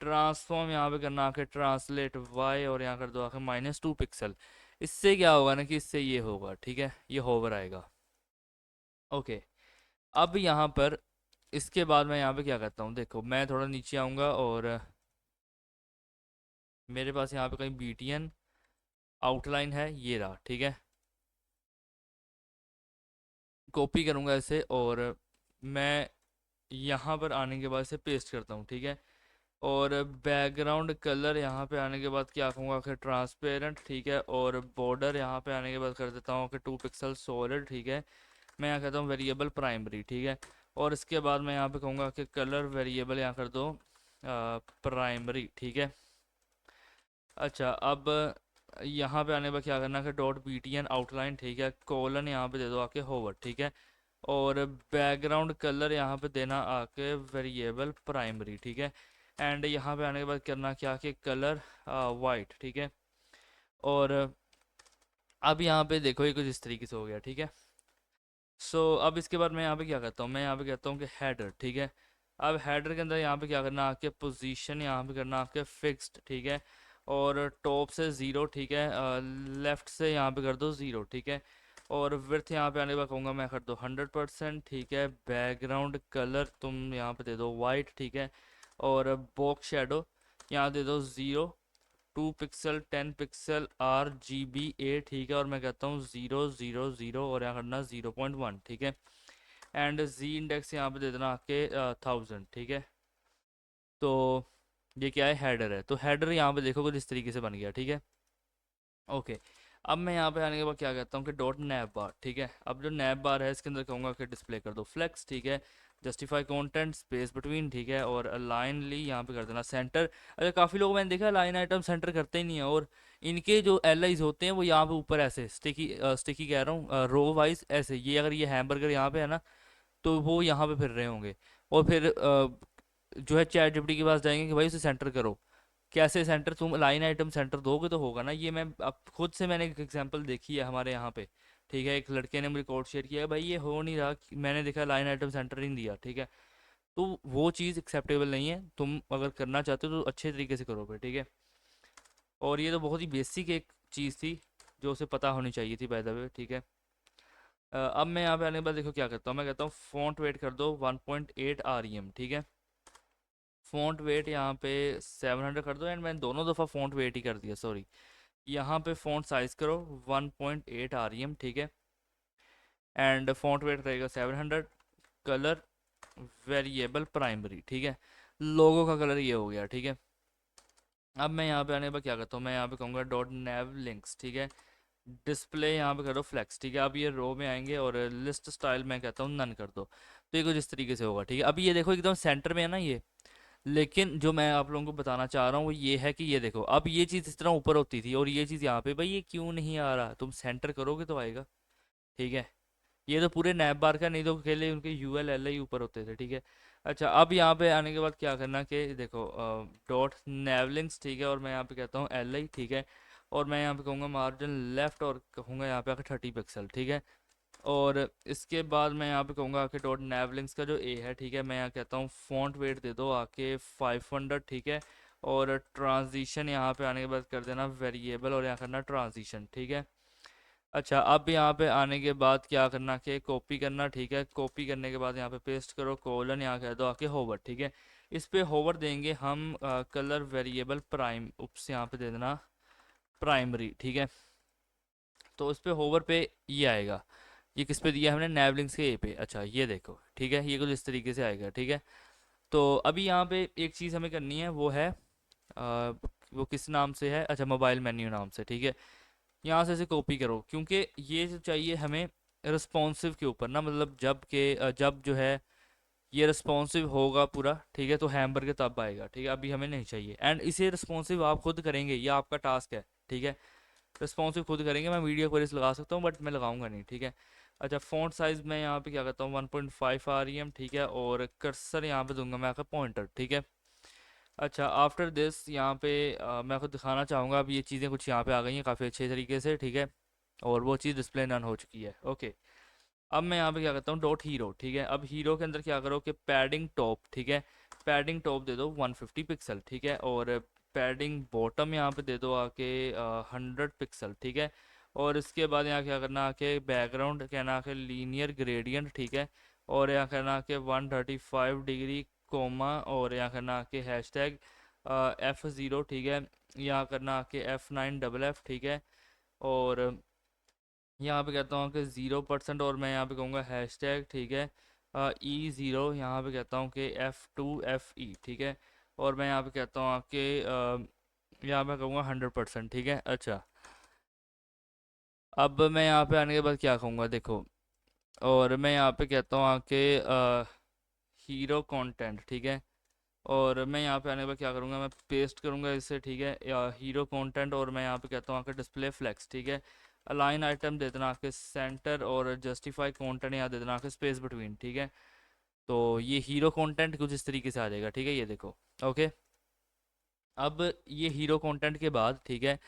ट्रांसफॉर्म यहाँ पे करना आके ट्रांसलेट वाई। और यहाँ कर दो आके -2 पिक्सल। इससे क्या होगा ना कि इससे ये होगा, ठीक है, ये होवर आएगा। ओके, अब यहाँ पर इसके बाद मैं यहाँ पे क्या करता हूँ, देखो मैं थोड़ा नीचे आऊँगा और मेरे पास यहाँ पे कहीं BTN आउटलाइन है, ये रहा, ठीक है। कॉपी करूँगा इसे और मैं यहाँ पर आने के बाद इसे पेस्ट करता हूँ, ठीक है। और बैकग्राउंड कलर यहाँ पे आने के बाद क्या कहूँगा कि ट्रांसपेरेंट, ठीक है। और बॉर्डर यहाँ पे आने के बाद कर देता हूँ कि 2 पिक्सल सॉलिड, ठीक है। मैं यहाँ कहता हूँ वेरिएबल प्राइमरी, ठीक है। और इसके बाद मैं यहाँ पे कहूँगा कि कलर वेरिएबल यहाँ कर दो प्राइमरी, ठीक है। अच्छा, अब यहाँ पे आने पर क्या करना है कि .BTN आउटलाइन, ठीक है, कोलन यहाँ पे दे दो आके होवर, ठीक है। और बैकग्राउंड कलर यहाँ पे देना आके वेरिएबल प्राइमरी, ठीक है। एंड यहाँ पे आने के बाद करना क्या कि कलर वाइट, ठीक है। और अब यहाँ पे देखो ये कुछ इस तरीके से हो गया, ठीक है। अब इसके बाद मैं यहाँ पे क्या करता हूँ, मैं यहाँ पे कहता हूँ कि हेडर, ठीक है। अब हेडर के अंदर यहाँ पे क्या करना आपके पोजीशन यहाँ पे करना आपके फिक्स्ड, ठीक है। और टॉप से 0, ठीक है। लेफ्ट से यहाँ पे कर दो 0, ठीक है। और विड्थ यहाँ पे आने के बाद कहूँगा मैं कर दो 100%, ठीक है। बैकग्राउंड कलर तुम यहाँ पे दे दो वाइट, ठीक है। और बॉक्स शेडो यहाँ दे दो 0, 2 पिक्सल 10 पिक्सल RGBA, ठीक है। और मैं कहता हूँ 000 और यहाँ करना 0.1, ठीक है। एंड Z इंडेक्स यहाँ पे दे देना आपके 1000, ठीक है। तो ये क्या है, हेडर है। तो हेडर यहाँ पे देखो कुछ इस तरीके से बन गया, ठीक है। ओके, अब मैं यहाँ पे आने के बाद क्या कहता हूँ कि डॉट नैप बार, ठीक है। अब जो नैप बार है इसके अंदर कहूँगा कि डिस्प्ले कर दो फ्लेक्स, ठीक है। जस्टिफाई कंटेंट स्पेस बिटवीन, ठीक है। और अलाइनली यहाँ पे कर देना सेंटर। अच्छा, काफ़ी लोग मैंने देखा लाइन आइटम सेंटर करते ही नहीं है, और इनके जो एलाइज होते हैं वो यहाँ पे ऊपर ऐसे स्टिकी स्टिकी कह रहा हूँ, रो वाइज ऐसे, ये अगर ये हैमबर्गर यहाँ पे है ना तो वो यहाँ पे फिर रहे होंगे। और फिर जो है चैट जीपीटी के पास जाएंगे कि भाई उसे सेंटर करो। कैसे सेंटर, तुम लाइन आइटम सेंटर दोगे तो होगा ना। ये मैं अब खुद से मैंने एक एग्जांपल देखी है हमारे यहाँ पे, ठीक है। एक लड़के ने मुझे कोड शेयर किया है, भाई ये हो नहीं रहा, मैंने देखा लाइन आइटम सेंटर ही नहीं दिया, ठीक है। तो वो चीज़ एक्सेप्टेबल नहीं है। तुम अगर करना चाहते हो तो अच्छे तरीके से करो फिर, ठीक है। और ये तो बहुत ही बेसिक एक चीज़ थी जो उसे पता होनी चाहिए थी बाय द वे, ठीक है। अब मैं यहाँ पे आने के बाद देखो क्या करता हूँ, मैं कहता हूँ फ़ॉन्ट वेट कर दो 1.8 REM, ठीक है। फ़ॉन्ट वेट यहाँ पे 700 कर दो। एंड मैंने दोनों दफ़ा फ़ॉन्ट वेट ही कर दिया, सॉरी। यहाँ पे फ़ॉन्ट साइज़ करो 1.8 REM, ठीक है। एंड फ़ॉन्ट वेट रहेगा 700। कलर वेरिएबल प्राइमरी, ठीक है। लोगो का कलर ये हो गया, ठीक है। अब मैं यहाँ पे आने पर क्या करता हूँ, मैं यहाँ पे कहूँगा डॉट नेव लिंक्स, ठीक है। डिस्प्ले यहाँ पे करो फ्लेक्स, ठीक है। अब ये रो में आएंगे और लिस्ट स्टाइल मैं कहता हूँ नन कर दो। तो ये कुछ इस तरीके से होगा, ठीक है। अभी ये देखो एकदम सेंटर में है ना ये। लेकिन जो मैं आप लोगों को बताना चाह रहा हूँ वो ये है कि ये देखो, अब ये चीज़ इस तरह ऊपर होती थी और ये चीज़ यहाँ पे, भाई ये क्यों नहीं आ रहा, तुम सेंटर करोगे तो आएगा, ठीक है। ये तो पूरे नैप बार का, नहीं तो अकेले उनके UL LI ऊपर होते थे, ठीक है। अच्छा, अब यहाँ पे आने के बाद क्या करना कि देखो डॉट नेवलिंग्स, ठीक है। और मैं यहाँ पे कहता हूँ LI, ठीक है। और मैं यहाँ पे कहूँगा मार्जिन लेफ्ट और कहूँगा यहाँ पे आकर 30 पिक्सल, ठीक है। और इसके बाद मैं यहाँ पे कहूँगा आके डॉट नेवलिंक्स का जो ए है, ठीक है, मैं यहाँ कहता हूँ फ़ॉन्ट वेट दे दो आके 500, ठीक है। और ट्रांजिशन यहाँ पे आने के बाद कर देना वेरिएबल और यहाँ करना ट्रांजिशन, ठीक है। अच्छा, अब यहाँ पे आने के बाद क्या करना कि कॉपी करना, ठीक है। कॉपी करने के बाद यहाँ पे पेस्ट करो, कोलन यहाँ कह दो आके होवर, ठीक है। इस पे होवर देंगे हम कलर वेरिएबल प्राइम, उप्स यहाँ पे दे देना प्राइमरी, ठीक है। तो उस पे होवर पे ये आएगा। ये किस पे दिया है हमने? नेवलिंग्स के ए पे। अच्छा ये देखो, ठीक है, ये कुछ इस तरीके से आएगा, ठीक है। तो अभी यहाँ पे एक चीज़ हमें करनी है, वो है वो किस नाम से है? अच्छा, मोबाइल मेन्यू नाम से, ठीक है। यहाँ से इसे कॉपी करो, क्योंकि ये जो चाहिए हमें रिस्पॉन्सिव के ऊपर ना, मतलब जब जो है ये रिस्पॉन्सिव होगा पूरा, ठीक है, तो हैमबर्गर तब आएगा, ठीक है। अभी हमें नहीं चाहिए। एंड इसे रिस्पॉन्सिव आप खुद करेंगे, ये आपका टास्क है, ठीक है। रिस्पॉन्सिव खुद करेंगे। मैं वीडियो क्वेरीज लगा सकता हूँ बट मैं लगाऊंगा नहीं, ठीक है। अच्छा, फ़ॉन्ट साइज़ मैं यहाँ पे क्या करता हूँ 1.5 REM, ठीक है। और कर्सर यहाँ पे दूंगा मैं आकर पॉइंटर, ठीक है। अच्छा, आफ्टर दिस यहाँ पे मैं आपको दिखाना चाहूँगा। अब ये चीज़ें कुछ यहाँ पे आ गई हैं काफ़ी अच्छे तरीके से, ठीक है। और वो चीज़ डिस्प्ले नन हो चुकी है, ओके। अब मैं यहाँ पे क्या करता हूँ डॉट हीरो, ठीक है। अब हीरो के अंदर क्या करो कि पैडिंग टॉप, ठीक है, पैडिंग टॉप दे दो 150 पिक्सल, ठीक है। और पैडिंग बॉटम यहाँ पे दे दो आके 100 पिक्सल, ठीक है। और इसके बाद यहाँ क्या करना आके बैकग्राउंड कहना आके लीनियर ग्रेडियंट, ठीक है। और यहाँ करना आके 135 डिग्री कोमा, और यहाँ करना आके हैशटैग F0, ठीक है। यहाँ करना आके F9FF, ठीक है। और यहाँ पे कहता हूँ कि 0%, और मैं यहाँ पे कहूँगा हैशटैग, ठीक है, E0, यहाँ पे कहता हूँ कि F2FE, ठीक है। और मैं यहाँ पे कहता हूँ आपके यहाँ पे कहूँगा 100%, ठीक है। अच्छा, अब मैं यहाँ पे आने के बाद क्या कहूँगा देखो, और मैं यहाँ पे कहता हूँ आके हीरो कंटेंट, ठीक है। और मैं यहाँ पे आने के बाद क्या करूँगा, मैं पेस्ट करूँगा इसे, ठीक है, हीरो कंटेंट। और मैं यहाँ पे कहता हूँ आके डिस्प्ले फ्लेक्स, ठीक है। अलाइन आइटम दे देना आके सेंटर, और जस्टिफाई कंटेंट यहाँ दे देना आके स्पेस बिटवीन, ठीक है। तो ये हीरो कंटेंट कुछ इस तरीके से आ जाएगा, ठीक है, ये देखो, ओके। अब ये हीरो कंटेंट के बाद, ठीक है,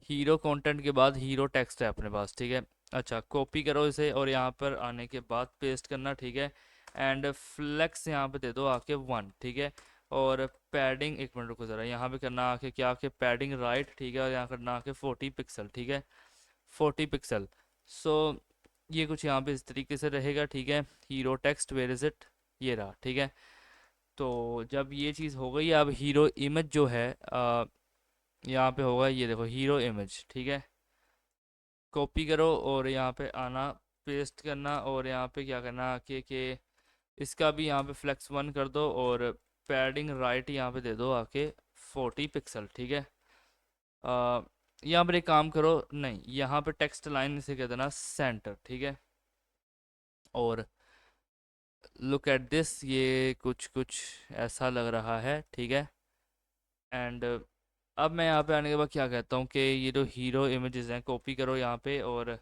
हीरो कंटेंट के बाद हीरो टेक्स्ट है अपने पास, ठीक है। अच्छा, कॉपी करो इसे और यहाँ पर आने के बाद पेस्ट करना, ठीक है। एंड फ्लेक्स यहाँ पे दे दो आके 1, ठीक है। और पैडिंग, एक मिनट रुको ज़रा, यहाँ पे करना आके क्या आके पैडिंग राइट, ठीक है। और यहाँ करना आके 40 पिक्सल, ठीक है, 40 पिक्सल। सो ये कुछ यहाँ पे इस तरीके से रहेगा, ठीक है। Hero text where is it, ये रहा, ठीक है। तो जब ये चीज़ हो गई, अब हीरो इमेज जो है यहाँ पे होगा, ये देखो हीरो इमेज, ठीक है। कॉपी करो और यहाँ पे आना, पेस्ट करना, और यहाँ पे क्या करना कि इसका भी यहाँ पे फ्लेक्स 1 कर दो, और पैडिंग राइट यहाँ पे दे दो आके 40 पिक्सल, ठीक है। आ, यहाँ पर एक काम करो, नहीं, यहाँ पे टेक्स्ट लाइन से कह देना सेंटर, ठीक है। और लुक एट दिस, ये कुछ कुछ ऐसा लग रहा है, ठीक है। एंड अब मैं यहाँ पे आने के बाद क्या कहता हूँ कि ये जो हीरो इमेजेस हैं कॉपी करो यहाँ पे, और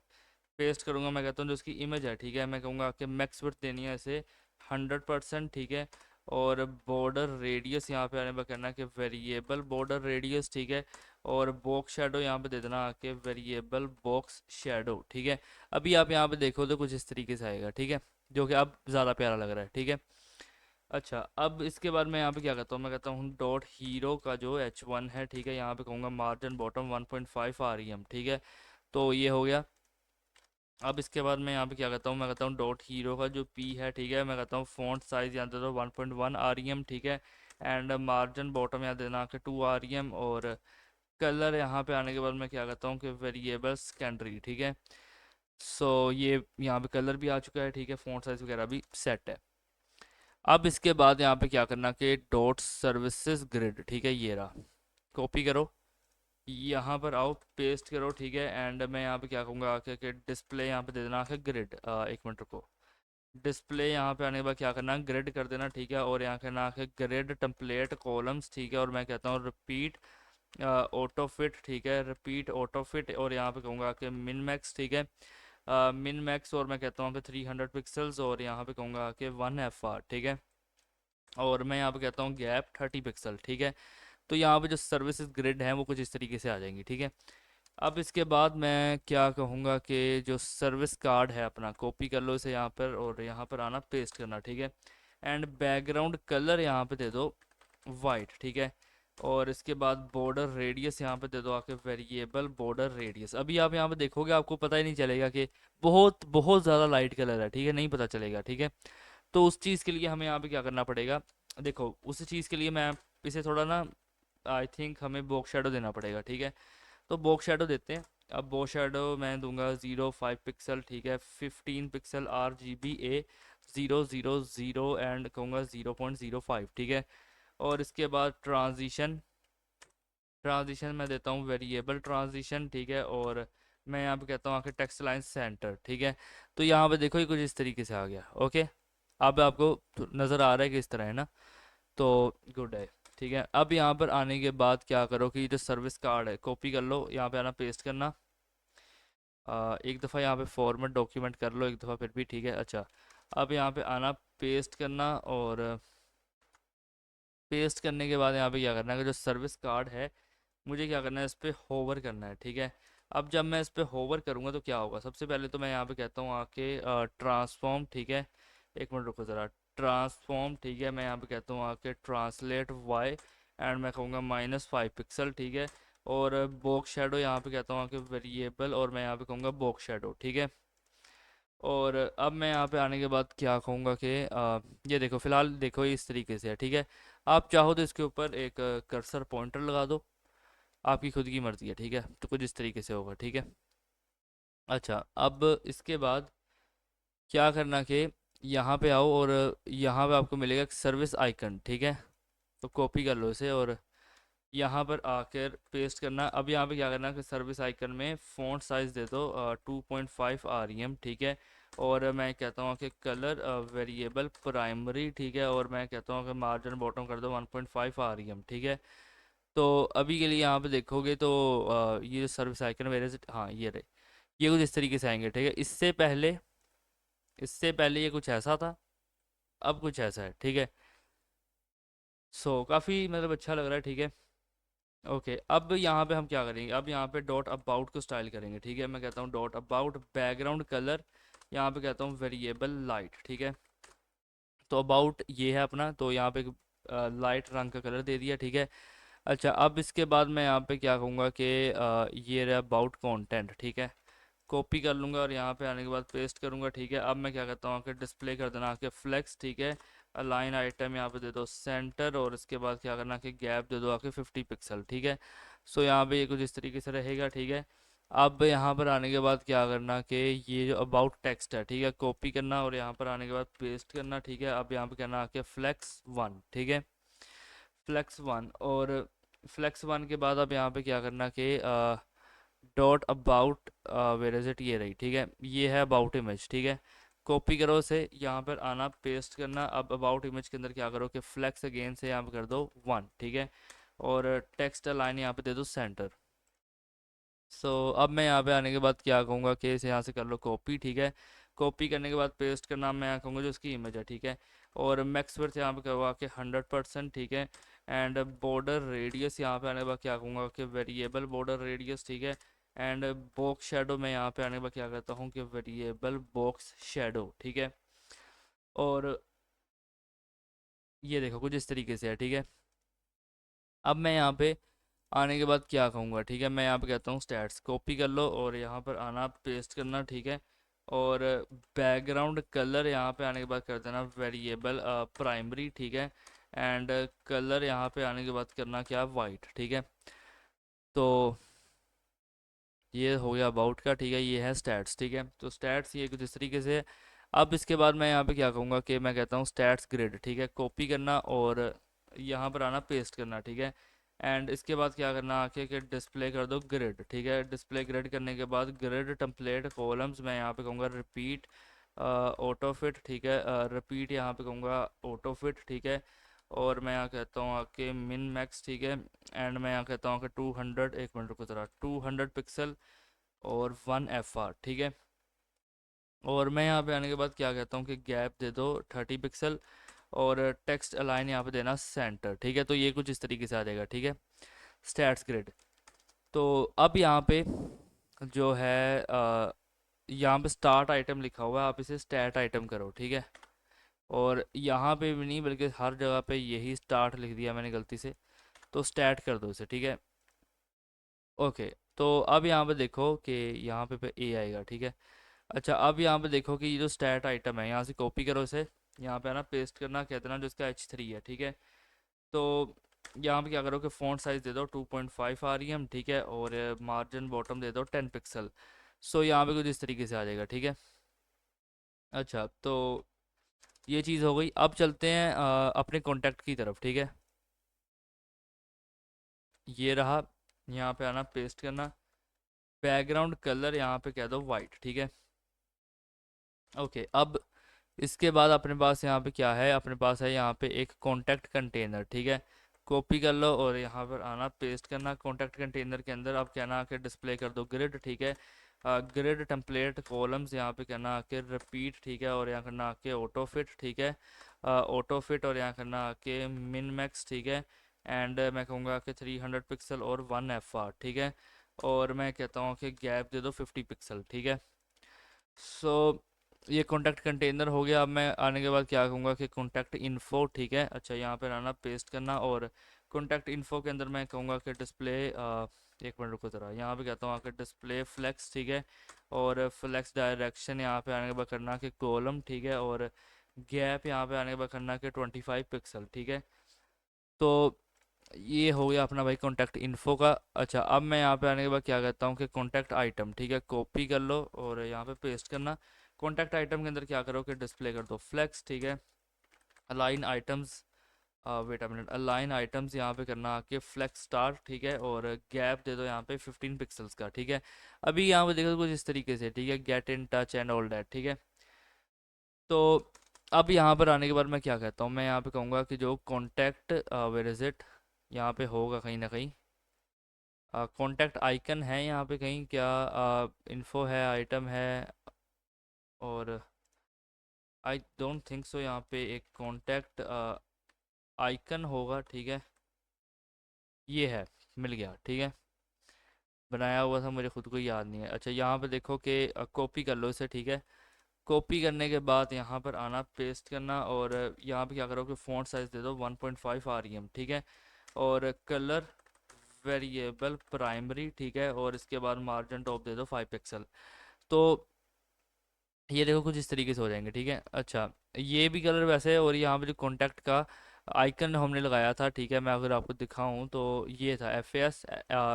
पेस्ट करूँगा। मैं कहता हूँ जो उसकी इमेज है, ठीक है, मैं कहूँगा कि मैक्स विड्थ देनी है इसे 100%, ठीक है। और बॉर्डर रेडियस यहाँ पे आने पर करना कि वेरिएबल बॉर्डर रेडियस, ठीक है। और बॉक्स शेडो यहाँ पे दे देना कि वेरिएबल बॉक्स शेडो, ठीक है। अभी आप यहाँ पे देखो तो कुछ इस तरीके से आएगा, ठीक है, जो कि अब ज़्यादा प्यारा लग रहा है, ठीक है। अच्छा, अब इसके बाद मैं यहाँ पे क्या करता हूँ, मैं कहता हूँ डॉट हीरो का जो H1 है, ठीक है, यहाँ पे कहूँगा मार्जिन बॉटम 1.5 REM, ठीक है। तो ये हो गया। अब इसके बाद मैं यहाँ पे क्या करता हूँ, मैं कहता हूँ डॉट हीरो का जो P है, ठीक है, मैं कहता हूँ फ़ॉन्ट साइज़ यहाँ दे दो 1.1 REM, ठीक है। एंड मार्जिन बॉटम यहाँ देना कि 2 REM। और कलर यहाँ पे आने के बाद मैं क्या करता हूँ कि वेरिएबल सेकेंडरी, ठीक है। सो ये यहाँ पे कलर भी आ चुका है, ठीक है, फ़ॉन्ट साइज़ वगैरह भी सेट है। अब इसके बाद यहाँ पे क्या करना कि डॉट सर्विसेज ग्रिड, ठीक है, ये रहा, कॉपी करो, यहाँ पर आओ, पेस्ट करो, ठीक है। एंड मैं यहाँ पे क्या कहूँगा आके कि डिस्प्ले यहाँ पे दे देना आके ग्रिड, एक मिनट रुको, डिस्प्ले यहाँ पे आने के बाद क्या करना, ग्रिड कर देना, ठीक है। और यहाँ करना आके ग्रिड टेम्पलेट कॉलम्स, ठीक है। और मैं कहता हूँ रिपीट ऑटो फिट, ठीक है, रिपीट ऑटो फिट। और यहाँ पे कहूँगा कि मिन मैक्स, ठीक है, मिन मैक्स। और मैं कहता हूँ कि 300 पिक्सल्स। और यहाँ पे कहूँगा कि 1 FR, ठीक है। और मैं यहाँ पे कहता हूँ गैप 30 पिक्सल, ठीक है। तो यहाँ पे जो सर्विसेज ग्रिड है वो कुछ इस तरीके से आ जाएंगी, ठीक है। अब इसके बाद मैं क्या कहूँगा कि जो सर्विस कार्ड है अपना, कॉपी कर लो इसे यहाँ पर और यहाँ पर आना पेस्ट करना, ठीक है। एंड बैकग्राउंड कलर यहाँ पे दे दो वाइट, ठीक है। और इसके बाद बॉर्डर रेडियस यहाँ पे दे दो आके वेरिएबल बॉर्डर रेडियस। अभी आप यहाँ पे देखोगे आपको पता ही नहीं चलेगा कि बहुत बहुत ज़्यादा लाइट कलर है, ठीक है, नहीं पता चलेगा, ठीक है। तो उस चीज़ के लिए हमें यहाँ पे क्या करना पड़ेगा, देखो उस चीज़ के लिए मैं इसे थोड़ा ना, आई थिंक हमें बॉक्स शेडो देना पड़ेगा, ठीक है। तो बॉक्स शेडो देते हैं। अब बॉक्स शेडो मैं दूंगा 0.5 पिक्सल, ठीक है, 15 पिक्सल RGBA 000 एंड कहूँगा 0.05, ठीक है। और इसके बाद ट्रांजिशन, ट्रांजिशन मैं देता हूँ वेरिएबल ट्रांजिशन, ठीक है। और मैं यहाँ पे कहता हूँ आके टेक्स्ट लाइन सेंटर, ठीक है। तो यहाँ पे देखो ये कुछ इस तरीके से आ गया, ओके। अब आपको नज़र आ रहा है कि इस तरह है ना, तो गुड है, ठीक है। अब यहाँ पर आने के बाद क्या करो कि जो सर्विस कार्ड है कॉपी कर लो, यहाँ पे आना पेस्ट करना। एक दफ़ा यहाँ पे फॉर्मेट डॉक्यूमेंट कर लो एक दफ़ा फिर भी, ठीक है। अच्छा, अब यहाँ पे आना पेस्ट करना, और पेस्ट करने के बाद यहाँ पे क्या करना है कि जो सर्विस कार्ड है मुझे क्या करना है, इस पर होवर करना है, ठीक है। अब जब मैं इस पर होवर करूँगा तो क्या होगा, सबसे पहले तो मैं यहाँ पे कहता हूँ आके ट्रांसफॉर्म, ठीक है। एक मिनट रुको ज़रा, ट्रांसफॉर्म, ठीक है। मैं यहाँ पे कहता हूँ आके ट्रांसलेट वाई एंड मैं कहूँगा -5 पिक्सल, ठीक है। और बॉक्स शेडो यहाँ पे कहता हूँ आके वेरिएबल और मैं यहाँ पे कहूँगा बॉक्स शेडो, ठीक है। और अब मैं यहाँ पे आने के बाद क्या कहूँगा कि ये देखो फ़िलहाल देखो ये इस तरीके से है, ठीक है। आप चाहो तो इसके ऊपर एक कर्सर पॉइंटर लगा दो, आपकी खुद की मर्ज़ी है, ठीक है। तो कुछ इस तरीके से होगा, ठीक है। अच्छा, अब इसके बाद क्या करना कि यहाँ पे आओ और यहाँ पे आपको मिलेगा एक सर्विस आइकन, ठीक है। तो कॉपी कर लो इसे और यहाँ पर आकर पेस्ट करना। अब यहाँ पे क्या करना कि सर्विस आइकन में फ़ॉन्ट साइज़ दे दो 2.5 REM, ठीक है। और मैं कहता हूँ कि कलर वेरिएबल प्राइमरी, ठीक है। और मैं कहता हूँ कि मार्जिन बॉटम कर दो 1.5 REM, ठीक है। तो अभी के लिए यहाँ पे देखोगे तो ये जो सर्विस आइकन मेरे से, हाँ ये रहे, ये कुछ इस तरीके से आएंगे, ठीक है। इससे पहले ये कुछ ऐसा था, अब कुछ ऐसा है, ठीक है। सो काफ़ी मतलब अच्छा लग रहा है, ठीक है। ओके, अब यहाँ पे हम क्या करेंगे, अब यहाँ पे डॉट अबाउट को स्टाइल करेंगे, ठीक है। मैं कहता हूँ डॉट अबाउट बैकग्राउंड कलर, यहाँ पे कहता हूँ वेरिएबल लाइट, ठीक है। तो अबाउट ये है अपना, तो यहाँ पे लाइट रंग का कलर दे दिया, ठीक है। अच्छा, अब इसके बाद मैं यहाँ पे क्या कहूँगा कि ये रहा अबाउट कंटेंट, ठीक है। कॉपी कर लूँगा और यहाँ पे आने के बाद पेस्ट करूँगा, ठीक है। अब मैं क्या करता हूँ कि डिस्प्ले कर देना आके फ्लेक्स, ठीक है। अलाइन आइटम यहाँ पे दे दो सेंटर और इसके बाद क्या करना कि गैप दे दो आके 50 पिक्सल, ठीक है। सो यहाँ पे ये कुछ इस तरीके से रहेगा, ठीक है। अब यहाँ पर आने के बाद क्या करना कि ये जो अबाउट टेक्स्ट है, ठीक है, कॉपी करना और यहाँ पर आने के बाद पेस्ट करना, ठीक है। अब यहाँ पे करना आके फ्लेक्स 1, ठीक है, फ्लेक्स 1। और फ्लेक्स 1 के बाद अब यहाँ पे क्या करना कि dot about where is it, ये रही, ठीक है। ये है अबाउट इमेज, ठीक है। कॉपी करो इसे, यहाँ पर आना पेस्ट करना। अब अबाउट इमेज के अंदर क्या करो कि फ्लेक्स अगेन से यहाँ पर कर दो 1, ठीक है। और टेक्स्ट लाइन यहाँ पे दे दो सेंटर। सो अब मैं यहाँ पे आने के बाद क्या कहूँगा कि इसे यहाँ से कर लो कॉपी, ठीक है। कॉपी करने के बाद पेस्ट करना, मैं यहाँ कहूँगा जो उसकी इमेज है, ठीक है। और मैक्स वर्थ यहाँ पे करवा के 100%, ठीक है। एंड बॉर्डर रेडियस यहाँ पे आने के बाद क्या कहूँगा कि वेरिएबल बॉर्डर रेडियस, ठीक है। एंड बॉक्स शेडो मैं यहाँ पे आने के बाद क्या करता हूँ कि वेरिएबल बॉक्स शेडो, ठीक है। और ये देखो कुछ इस तरीके से है, ठीक है। अब मैं यहाँ पे आने के बाद क्या कहूँगा, ठीक है। मैं यहाँ पे कहता हूँ स्टैट्स, कॉपी कर लो और यहाँ पर आना पेस्ट करना, ठीक है। और बैकग्राउंड कलर यहाँ पे आने के बाद कर देना वेरिएबल प्राइमरी, ठीक है। एंड कलर यहाँ पे आने के बाद करना क्या, वाइट, ठीक है। तो ये हो गया अबाउट का, ठीक है। ये है स्टैट्स, ठीक है। तो स्टैट्स ये कुछ इस तरीके से है। अब इसके बाद मैं यहाँ पे क्या कहूँगा कि मैं कहता हूँ स्टैट्स ग्रिड, ठीक है, कॉपी करना और यहाँ पर आना पेस्ट करना, ठीक है। एंड इसके बाद क्या करना आके कि डिस्प्ले कर दो ग्रिड, ठीक है। डिस्प्ले ग्रिड करने के बाद ग्रिड टेम्पलेट कॉलम्स मैं यहाँ पे कहूँगा रिपीट ऑटो फिट, ठीक है। रिपीट यहाँ पे कहूँगा ऑटो फिट, ठीक है। और मैं यहाँ कहता हूँ आके मिन मैक्स, ठीक है। एंड मैं यहाँ कहता हूँ कि 200, एक मिनट रुको ज़रा, 200 पिक्सल और 1 FR, ठीक है। और मैं यहाँ पे आने के बाद क्या कहता हूँ कि गैप दे दो 30 पिक्सल और टेक्स्ट अलाइन यहाँ पे देना सेंटर, ठीक है। तो ये कुछ इस तरीके से आ जाएगा, ठीक है, स्टैट्स ग्रिड। तो अब यहाँ पे जो है यहाँ पे स्टार्ट आइटम लिखा हुआ है, आप इसे स्टैट आइटम करो, ठीक है। और यहाँ पे भी नहीं बल्कि हर जगह पे यही स्टार्ट लिख दिया मैंने गलती से, तो स्टैट कर दो इसे, ठीक है। ओके, तो अब यहाँ पे देखो कि यहाँ पे ए आएगा, ठीक है। अच्छा, अब यहाँ पे देखो कि ये जो स्टैट आइटम है यहाँ से कॉपी करो इसे, यहाँ पे आना पेस्ट करना, कहते ना जो इसका H3 है, ठीक है। तो यहाँ पे क्या करो कि फ़ॉन्ट साइज़ दे दो 2.5 REM, ठीक है, और मार्जिन बॉटम दे दो 10 पिक्सल। सो यहाँ पे कुछ इस तरीके से आ जाएगा, ठीक है। अच्छा, तो ये चीज़ हो गई। अब चलते हैं अपने कॉन्टैक्ट की तरफ, ठीक है। ये रहा, यहाँ पे आना पेस्ट करना, बैकग्राउंड कलर यहाँ पे कह दो वाइट, ठीक है। ओके, अब इसके बाद अपने पास यहाँ पे क्या है, अपने पास है यहाँ पे एक कॉन्टैक्ट कंटेनर, ठीक है। कॉपी कर लो और यहाँ पर आना पेस्ट करना कॉन्टैक्ट कंटेनर के अंदर। अब कहना आके डिस्प्ले कर दो ग्रिड, ठीक है। ग्रिड टेम्पलेट कॉलम्स यहाँ पे कहना आके रिपीट, ठीक है, और यहाँ करना आके ऑटो फिट, ठीक है। ऑटो फिट और यहाँ करना आके मिन मैक्स, ठीक है। एंड मैं कहूँगा कि 300 पिक्सल और 1 FR, ठीक है। और मैं कहता हूँ कि गैप दे दो 50 पिक्सल, ठीक है। सो ये कॉन्टैक्ट कंटेनर हो गया। अब मैं आने के बाद क्या कहूँगा कि कॉन्टैक्ट इन्फो, ठीक है। अच्छा, यहाँ पे आना पेस्ट करना और कॉन्टैक्ट इन्फो के अंदर मैं कहूँगा कि डिस्प्ले, एक मिनट रुको ज़रा, यहाँ पे कहता हूँ आके डिस्प्ले फ्लेक्स, ठीक है। और फ्लेक्स डायरेक्शन यहाँ पे आने के बाद करना कि कॉलम, ठीक है। और गैप यहाँ पे आने के बाद करना कि 25 पिक्सल, ठीक है। तो ये हो गया अपना भाई कॉन्टैक्ट इन्फो का। अच्छा, अब मैं यहाँ पे आने के बाद क्या कहता हूँ कि कॉन्टैक्ट आइटम, ठीक है, कॉपी कर लो और यहाँ पे पेस्ट करना। कॉन्टैक्ट आइटम के अंदर क्या करो कि डिस्प्ले कर दो फ्लेक्स, ठीक है। Align items, wait a minute, align items यहाँ पे करना आके फ्लेक्स स्टार, ठीक है। और गैप दे दो यहाँ पे 15 पिक्सल्स का, ठीक है। अभी यहाँ पे देखो कुछ इस तरीके से, ठीक है, get in touch and all that, ठीक है। तो अब यहाँ पर आने के बाद मैं क्या कहता हूँ, मैं यहाँ पे कहूँगा कि जो कॉन्टैक्ट, वेयर इज़ इट, यहाँ पे होगा कहीं ना कहीं, कॉन्टैक्ट आइकन है यहाँ पे कहीं क्या, इन्फो है, आइटम है, और आई डोंट थिंक सो यहाँ पे एक कॉन्टैक्ट आइकन होगा, ठीक है। ये है, मिल गया, ठीक है। बनाया हुआ था, मुझे खुद को याद नहीं है। अच्छा, यहाँ पे देखो कि कॉपी कर लो इसे, ठीक है। कॉपी करने के बाद यहाँ पर आना पेस्ट करना और यहाँ पे क्या करो कि फ़ॉन्ट साइज़ दे दो 1.5 REM, ठीक है। और कलर वेरिएबल प्राइमरी, ठीक है। और इसके बाद मार्जिन टॉप दे दो 5 पिक्सल। तो ये देखो कुछ इस तरीके से हो जाएंगे, ठीक है। अच्छा, ये भी कलर वैसे है, और यहाँ पे जो कॉन्टैक्ट का आइकन हमने लगाया था, ठीक है, मैं अगर आपको दिखाऊं तो ये था FAS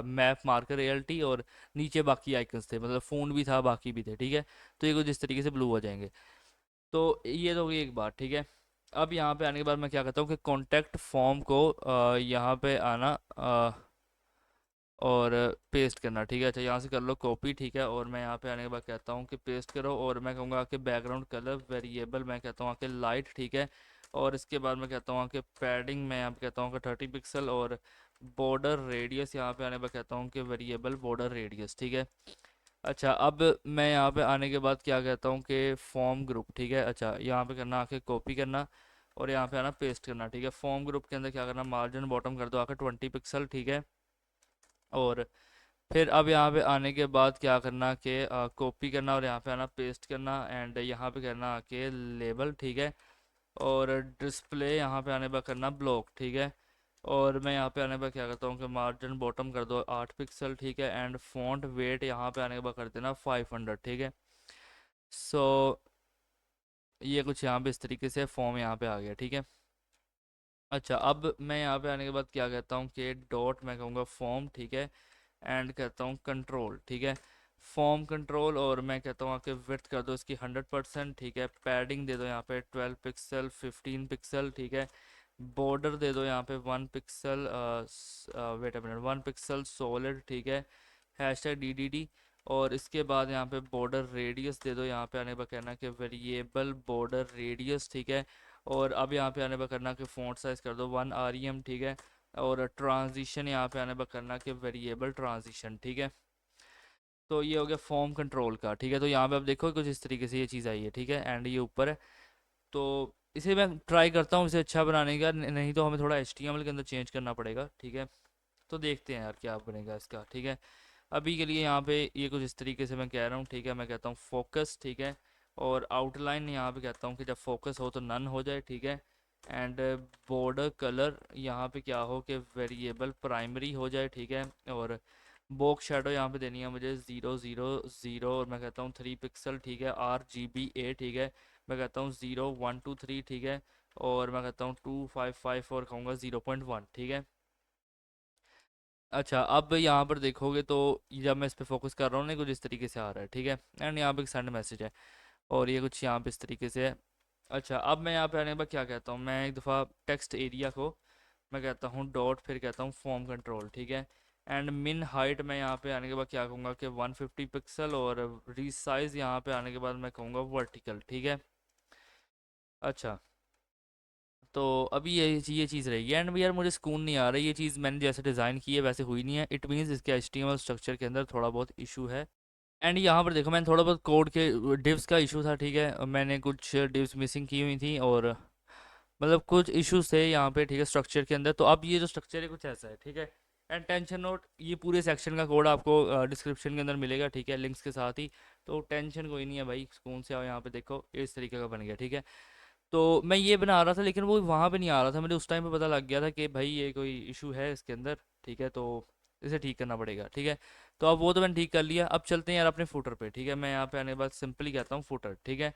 मैप मार्कर ALT, और नीचे बाकी आइकन्स थे, मतलब फ़ोन भी था, बाकी भी थे, ठीक है। तो ये कुछ इस तरीके से ब्लू हो जाएंगे। तो ये तो हो गई एक बात, ठीक है। अब यहाँ पे आने के बाद मैं क्या कहता हूँ कि कॉन्टैक्ट फॉर्म को यहाँ पे आना और पेस्ट करना, ठीक है। अच्छा, यहाँ से कर लो कॉपी, ठीक है। और मैं यहाँ पे आने के बाद कहता हूँ कि पेस्ट करो, और मैं कहूँगा कि बैकग्राउंड कलर वेरिएबल मैं कहता हूँ कि लाइट, ठीक है। और इसके बाद मैं कहता हूँ कि पैडिंग मैं यहाँ पे कहता हूँ कि 30 पिक्सल, और बॉर्डर रेडियस यहाँ पे आने पर कहता हूँ कि वेरिएबल बॉर्डर रेडियस, ठीक है। अच्छा, अब मैं यहाँ पे आने के बाद क्या कहता हूँ कि फॉर्म ग्रुप, ठीक है। अच्छा, यहाँ पे करना आके कॉपी करना और यहाँ पे आना पेस्ट करना, ठीक है। फॉर्म ग्रुप के अंदर क्या करना, मार्जिन बॉटम कर दो आके 20 पिक्सल, ठीक है। और फिर अब यहाँ पे आने के बाद क्या करना कि कॉपी करना और यहाँ पे आना पेस्ट करना, एंड यहाँ पे करना आके लेबल, ठीक है। और डिस्प्ले यहाँ पे आने पर करना ब्लॉक, ठीक है। और मैं यहाँ पे आने पर क्या करता हूँ कि मार्जिन बॉटम कर दो 8 पिक्सल, ठीक है। एंड फॉन्ट वेट यहाँ पे आने के बाद कर देना 500, ठीक है। सो ये कुछ यहाँ पे इस तरीके से फॉर्म यहाँ पे आ गया, ठीक है। अच्छा, अब मैं यहाँ पे आने के बाद क्या कहता हूँ कि डॉट मैं कहूँगा फॉर्म, ठीक है। एंड कहता हूँ कंट्रोल, ठीक है। फॉर्म कंट्रोल, और मैं कहता हूँ आके विड्थ कर दो इसकी 100%, ठीक है। पैडिंग दे दो यहाँ पे 12 पिक्सल 15 पिक्सल, ठीक है। बॉर्डर दे दो यहाँ पे 1 pixel, wait a minute, 1 pixel solid, ठीक है। #DDD। और इसके बाद यहाँ पे बॉर्डर रेडियस दे दो, यहाँ पे आने पर कहना कि वेरिएबल बॉर्डर रेडियस, ठीक है। और अब यहाँ पे आने पर करना कि फ़ॉन्ट साइज़ कर दो 1 REM, ठीक है। और ट्रांजिशन यहाँ पे आने पर करना कि वेरिएबल ट्रांजिशन, ठीक है। तो ये हो गया फॉर्म कंट्रोल का, ठीक है। तो यहाँ पे आप देखो कुछ इस तरीके से ये चीज़ आई है, ठीक है। एंड ये ऊपर है, तो इसे मैं ट्राई करता हूँ इसे अच्छा बनाने का, नहीं तो हमें थोड़ा HTML के अंदर चेंज करना पड़ेगा, ठीक है। तो देखते हैं यार क्या बनेगा इसका, ठीक है। अभी के लिए यहाँ पे ये कुछ इस तरीके से मैं कह रहा हूँ, ठीक है। मैं कहता हूँ फोकस, ठीक है। और आउटलाइन यहाँ पे कहता हूँ कि जब फोकस हो तो नन हो जाए, ठीक है। एंड बॉर्डर कलर यहाँ पे क्या हो कि वेरिएबल प्राइमरी हो जाए, ठीक है। और बॉक्स शेडो यहाँ पे देनी है मुझे 0 0 0, और मैं कहता हूँ 3 पिक्सल, ठीक है। RGBA, ठीक है। मैं कहता हूँ 0 1 2 3, ठीक है। और मैं कहता हूँ 2 5 5 और कहूँगा 0.1, ठीक है। अच्छा, अब यहाँ पर देखोगे तो जब मैं इस पे फोकस कर रहा हूँ ना, कुछ इस तरीके से आ रहा है, ठीक है। एंड यहाँ पे एक सेंड मैसेज है, और ये कुछ यहाँ पे इस तरीके से है। अच्छा, अब मैं यहाँ पे आने के बाद क्या कहता हूँ, मैं एक दफ़ा टेक्स्ट एरिया को मैं कहता हूँ डॉट, फिर कहता हूँ फॉर्म कंट्रोल, ठीक है। एंड मिन हाइट मैं यहाँ पे आने के बाद क्या कहूँगा कि 150 पिक्सल, और रीसाइज यहाँ पे आने के बाद मैं कहूँगा वर्टिकल, ठीक है। अच्छा, तो अभी ये चीज़ रहेगी। एंड यार मुझे सुकून नहीं आ रहा, ये चीज़ मैंने जैसे डिज़ाइन की है वैसे हुई नहीं है। इट मीन्स इसके HTML स्ट्रक्चर के अंदर थोड़ा बहुत इशू है। एंड यहाँ पर देखो, मैंने थोड़ा बहुत कोड के डिव्स का इशू था, ठीक है। मैंने कुछ डिव्स मिसिंग की हुई थी, और मतलब कुछ इश्यूज थे यहाँ पे, ठीक है, स्ट्रक्चर के अंदर। तो अब ये जो स्ट्रक्चर है कुछ ऐसा है, ठीक है। एंड टेंशन नोट, ये पूरे सेक्शन का कोड आपको डिस्क्रिप्शन के अंदर मिलेगा, ठीक है, लिंक्स के साथ ही। तो टेंशन कोई नहीं है भाई, सुकून से आओ, यहाँ पे देखो इस तरीके का बन गया, ठीक है। तो मैं ये बना रहा था, लेकिन वो वहाँ पे नहीं आ रहा था। मुझे उस टाइम पे पता लग गया था कि भाई ये कोई इशू है इसके अंदर, ठीक है। तो इसे ठीक करना पड़ेगा, ठीक है। तो अब वो तो मैंने ठीक कर लिया। अब चलते हैं यार अपने फुटर पे, ठीक है। मैं यहाँ पे आने के बाद सिंपली कहता हूँ फुटर, ठीक है।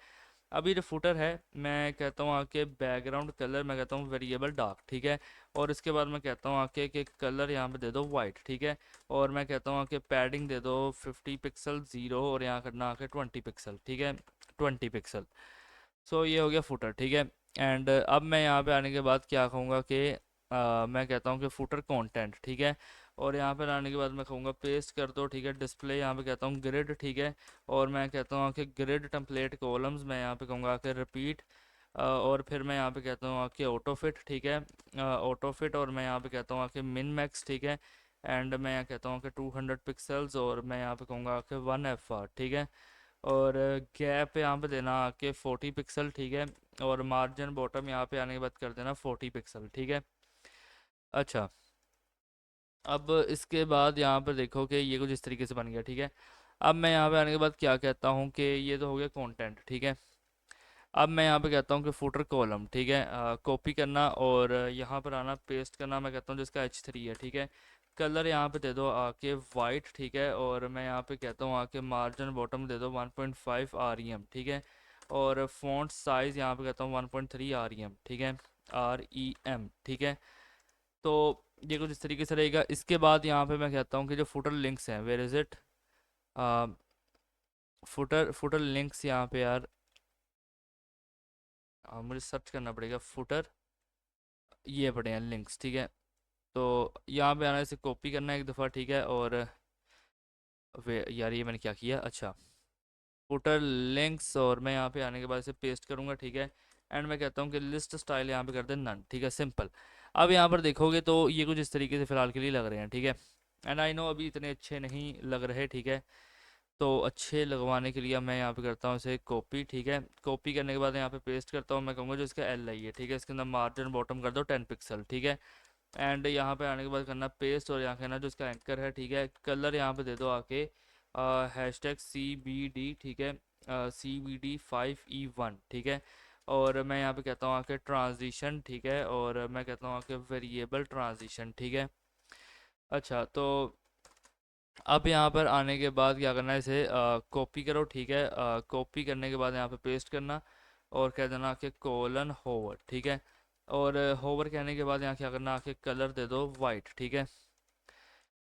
अब ये जो फुटर है, मैं कहता हूँ आके बैकग्राउंड कलर मैं कहता हूँ वेरिएबल डार्क, ठीक है। और इसके बाद मैं कहता हूँ आके कि कलर यहाँ पे दे दो वाइट, ठीक है। और मैं कहता हूँ आके पैडिंग दे दो 50 पिक्सल 0, और यहाँ करना आके 20 पिक्सल, ठीक है, 20 पिक्सल। सो ये हो गया फुटर, ठीक है। एंड अब मैं यहाँ पे आने के बाद क्या कहूँगा कि मैं कहता हूँ कि फुटर कंटेंट, ठीक है। और यहाँ पर आने के बाद मैं कहूँगा पेस्ट कर दो, ठीक है। डिस्प्ले यहाँ पे कहता हूँ ग्रिड, ठीक है। और मैं कहता हूँ कि ग्रिड टेम्पलेट कॉलम्स मैं यहाँ पे कहूँगा कि रिपीट। और फिर मैं यहाँ पे कहता हूँ कि ऑटो फिट, ठीक है, ऑटो फिट। और मैं यहाँ पे कहता हूँ कि मिन मैक्स, ठीक है। एंड मैं यहाँ कहता हूँ कि 200 पिक्सल्स, और मैं यहाँ पे कहूँगा कि 1 FR, ठीक है। और गैप यहाँ पे देना आके 40 पिक्सल, ठीक है। और मार्जिन बॉटम यहाँ पे आने के बाद कर देना 40 पिक्सल, ठीक है। अच्छा, अब इसके बाद यहाँ पर देखो कि ये कुछ इस तरीके से बन गया, ठीक है। अब मैं यहाँ पे आने के बाद क्या कहता हूँ कि ये तो हो गया कंटेंट, ठीक है। अब मैं यहाँ पे कहता हूँ कि फुटर कॉलम, ठीक है, कॉपी करना और यहाँ पर आना पेस्ट करना। मैं कहता हूँ जिसका H3 है, ठीक है। कलर यहाँ पे दे दो आके वाइट, ठीक है। और मैं यहाँ पे कहता हूँ आके मार्जिन बॉटम दे दो 1.5 REM, ठीक है। और फॉन्ट साइज़ यहाँ पे कहता हूँ 1.3 REM, ठीक है, REM, ठीक है। तो ये कुछ इस तरीके से रहेगा। इसके बाद यहाँ पे मैं कहता हूँ कि जो फुटर लिंक्स हैं, where is it, footer footer links यहाँ पे यार, मुझे सर्च करना पड़ेगा फुटर, ये पड़े हैं लिंक्स, ठीक है। तो यहाँ पे आना, इसे कॉपी करना है एक दफ़ा, ठीक है। और वे यार ये मैंने क्या किया, अच्छा, फुटर लिंक्स, और मैं यहाँ पे आने के बाद इसे पेस्ट करूँगा, ठीक है। एंड मैं कहता हूँ कि लिस्ट स्टाइल यहाँ पे कर दे नन, ठीक है, सिंपल। अब यहाँ पर देखोगे तो ये कुछ इस तरीके से फ़िलहाल के लिए लग रहे हैं, ठीक है। एंड आई नो अभी इतने अच्छे नहीं लग रहे, ठीक है। तो अच्छे लगवाने के लिए मैं यहाँ पे करता हूँ इसे कॉपी, ठीक है। कॉपी करने के बाद यहाँ पे पेस्ट करता हूँ। मैं कहूँगा जो इसका LI है, ठीक है, इसके अंदर मार्जिन बॉटम कर दो 10 पिक्सल, ठीक है। एंड यहाँ पे आने के बाद करना पेस्ट, और यहाँ कहना जो इसका एंकर है, ठीक है। कलर यहाँ पे दे दो आके #CBD, ठीक है, CBD5E1, ठीक है। और मैं यहाँ पे कहता हूँ आके ट्रांजिशन, ठीक है। और मैं कहता हूँ आके वेरिएबल ट्रांजिशन, ठीक है। अच्छा, तो अब यहाँ पर आने के बाद क्या करना है, इसे कॉपी करो, ठीक है। कॉपी करने के बाद यहाँ पे पेस्ट करना, और कह देना कि कोलन होवर, ठीक है। और होवर कहने के बाद यहाँ क्या करना, आके कलर दे दो वाइट, ठीक है।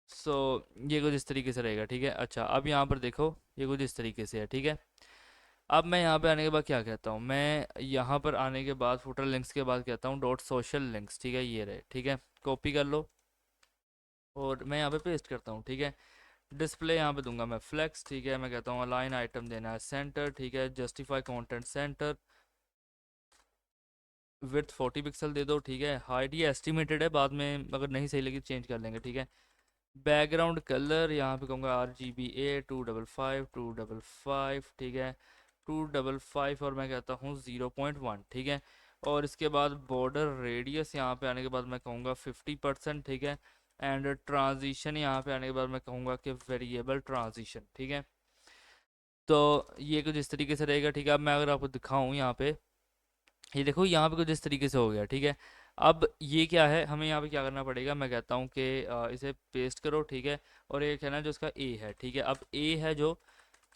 सो ये कुछ इस तरीके से रहेगा, ठीक है। अच्छा, अब यहाँ पर देखो ये कुछ इस तरीके से है, ठीक है। अब मैं यहाँ पे आने के बाद क्या कहता हूँ, मैं यहाँ पर आने के बाद फुटर लिंक्स के बाद कहता हूँ डॉट सोशल लिंक्स, ठीक है, ये रहे, ठीक है। कॉपी कर लो, और मैं यहाँ पे पेस्ट करता हूँ, ठीक है। डिस्प्ले यहाँ पे दूंगा मैं फ्लेक्स, ठीक है। मैं कहता हूँ अलाइन आइटम देना है सेंटर, ठीक है। Justify content centre, width 40 pixel दे दो, ठीक है। हाइट ये एस्टिमेटेड है, बाद में अगर नहीं सही लगी चेंज कर लेंगे, ठीक है। बैकग्राउंड कलर यहाँ पे कहूँगा RGBA 255 ठीक है, 255। और मैं कहता हूँ 0.1, ठीक है। और इसके बाद बॉर्डर रेडियस यहाँ पे आने के बाद मैं कहूँगा 50%, ठीक है। एंड ट्रांजिशन यहाँ पे आने के बाद मैं कहूँगा कि वेरिएबल ट्रांजिशन, ठीक है। तो ये कुछ इस तरीके से रहेगा, ठीक है। अब मैं अगर आपको दिखाऊँ यहाँ पे, ये देखो यहाँ पे कुछ इस तरीके से हो गया, ठीक है। अब ये क्या है, हमें यहाँ पे क्या करना पड़ेगा, मैं कहता हूँ कि इसे पेस्ट करो, ठीक है। और ये कहना जो इसका ए है, ठीक है। अब ए है जो,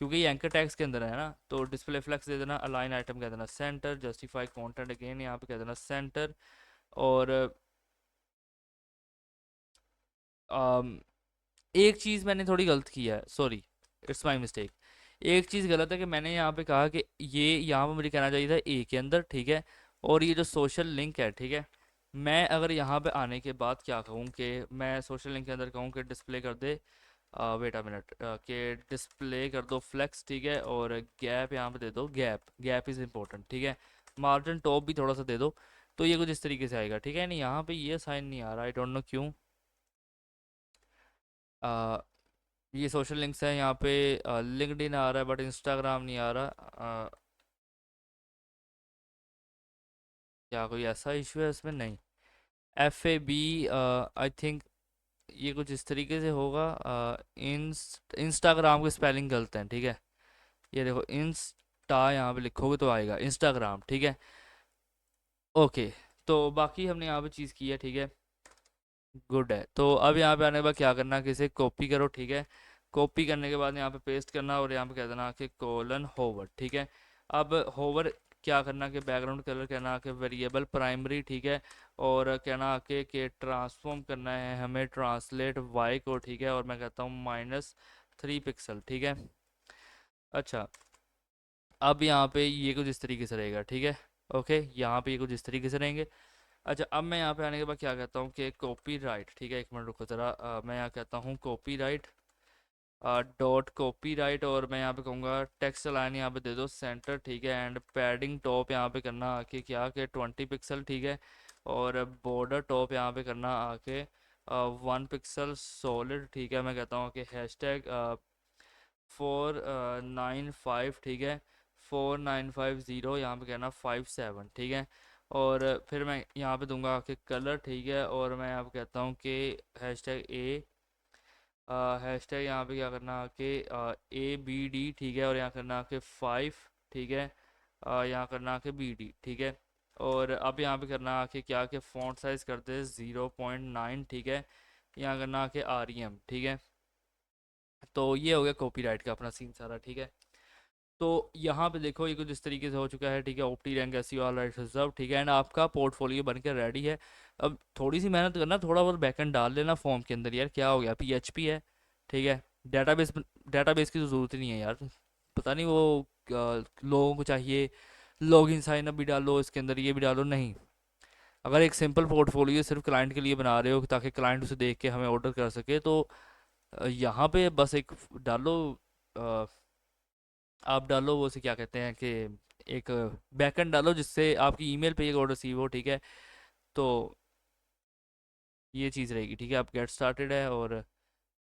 क्योंकि ये एंकर टैग्स के अंदर है ना, तो डिस्प्ले फ्लेक्स दे देना, अलाइन आइटम कह देना सेंटर, जस्टिफाई कंटेंट अगेन यहाँ पे कह देना सेंटर। और अम, एक चीज़ मैंने थोड़ी गलत किया है, सॉरी, इट्स माय मिस्टेक। एक चीज़ गलत है कि मैंने यहाँ पे कहा कि ये यहाँ पे मुझे कहना चाहिए था ए के अंदर, ठीक है। और ये जो सोशल लिंक है, ठीक है, मैं अगर यहाँ पे आने के बाद क्या कहूँ कि मैं सोशल लिंक के अंदर कहूँ कि डिस्प्ले कर दे, वेट अ मिनट, कि डिस्प्ले कर दो फ्लेक्स, ठीक है। और गैप यहाँ पे दे दो, गैप, गैप इज़ इम्पोर्टेंट, ठीक है। मार्जिन टॉप भी थोड़ा सा दे दो, तो ये कुछ इस तरीके से आएगा, ठीक है। नहीं, यहाँ पे ये साइन नहीं आ रहा, आई डोंट नो क्यों। ये सोशल लिंक्स है यहाँ पे, लिंक्डइन आ रहा है बट इंस्टाग्राम नहीं आ रहा। क्या कोई ऐसा इशू है इसमें? नहीं, FAB, आई थिंक ये कुछ इस तरीके से होगा। इंस्टाग्राम के स्पेलिंग गलत हैं, ठीक है। ये देखो, इंस्टा यहाँ पे लिखोगे तो आएगा इंस्टाग्राम, ठीक है। ओके, तो बाकी हमने यहाँ पे चीज़ की है, ठीक है, गुड है। तो अब यहाँ पे आने के बाद क्या करना कि इसे कॉपी करो, ठीक है। कॉपी करने के बाद यहाँ पे पेस्ट करना और यहाँ पे कह देना कि कोलन होवर, ठीक है। अब होवर क्या करना कि बैकग्राउंड कलर कहना कि वेरिएबल प्राइमरी, ठीक है। और कहना कि ट्रांसफॉर्म करना है हमें ट्रांसलेट वाई को, ठीक है। और मैं कहता हूँ -3 पिक्सल, ठीक है। अच्छा, अब यहाँ पे ये कुछ इस तरीके से रहेगा, ठीक है। ओके, यहाँ पे ये कुछ इस तरीके से रहेंगे। अच्छा, अब मैं यहाँ पे आने के बाद क्या कहता हूँ कि कॉपी राइट, ठीक है। एक मिनट रुको ज़रा, मैं यहाँ कहता हूँ copy right, dot copy right. और मैं यहाँ पे कहूँगा टेक्स्ट लाइन यहाँ पे दे दो सेंटर, ठीक है। एंड पैडिंग टॉप यहाँ पे करना आके क्या कि 20 पिक्सल, ठीक है। और बॉर्डर टॉप यहाँ पे करना आके 1 पिक्सल सॉलिड, ठीक है। मैं कहता हूँ कि हैशटैग 495, ठीक है। 4950 यहाँ पे कहना 57, ठीक है। और फिर मैं यहाँ पे दूंगा कि कलर, ठीक है। और मैं यहाँ पे कहता हूँ कि हैशटैग ए, हैशटैग यहाँ पे क्या करना कि ABD, ठीक है। और यहाँ करना कि 5, ठीक है। यहाँ करना कि BD, ठीक है। और अब यहाँ पे करना कि क्या कि फ़ॉन्ट साइज़ करते 0.9, ठीक है। यहाँ करना कि REM, ठीक है। तो ये हो गया कॉपीराइट का अपना सीन सारा, ठीक है। तो यहाँ पे देखो ये कुछ इस तरीके से हो चुका है, ठीक है। ओपटी रैंक ऐसी ऑल राइट रिजर्व, ठीक है। एंड आपका पोर्टफोलियो बनकर रेडी है। अब थोड़ी सी मेहनत करना, थोड़ा बहुत बैकएंड डाल लेना फॉर्म के अंदर, यार क्या हो गया, PHP है, ठीक है। डेटाबेस, डेटाबेस की तो ज़रूरत ही नहीं है यार, पता नहीं वो लोगों को चाहिए लॉगिन साइन अप भी डालो इसके अंदर, ये भी डालो, नहीं। अगर एक सिंपल पोर्टफोलियो सिर्फ क्लाइंट के लिए बना रहे हो ताकि क्लाइंट उसे देख के हमें ऑर्डर कर सके, तो यहाँ पे बस एक डालो, आप डालो वो से क्या कहते हैं कि एक बैकएंड डालो जिससे आपकी ईमेल पे एक ऑर्डर रिसीव हो, ठीक है। तो ये चीज़ रहेगी, ठीक है। आप गेट स्टार्टेड है और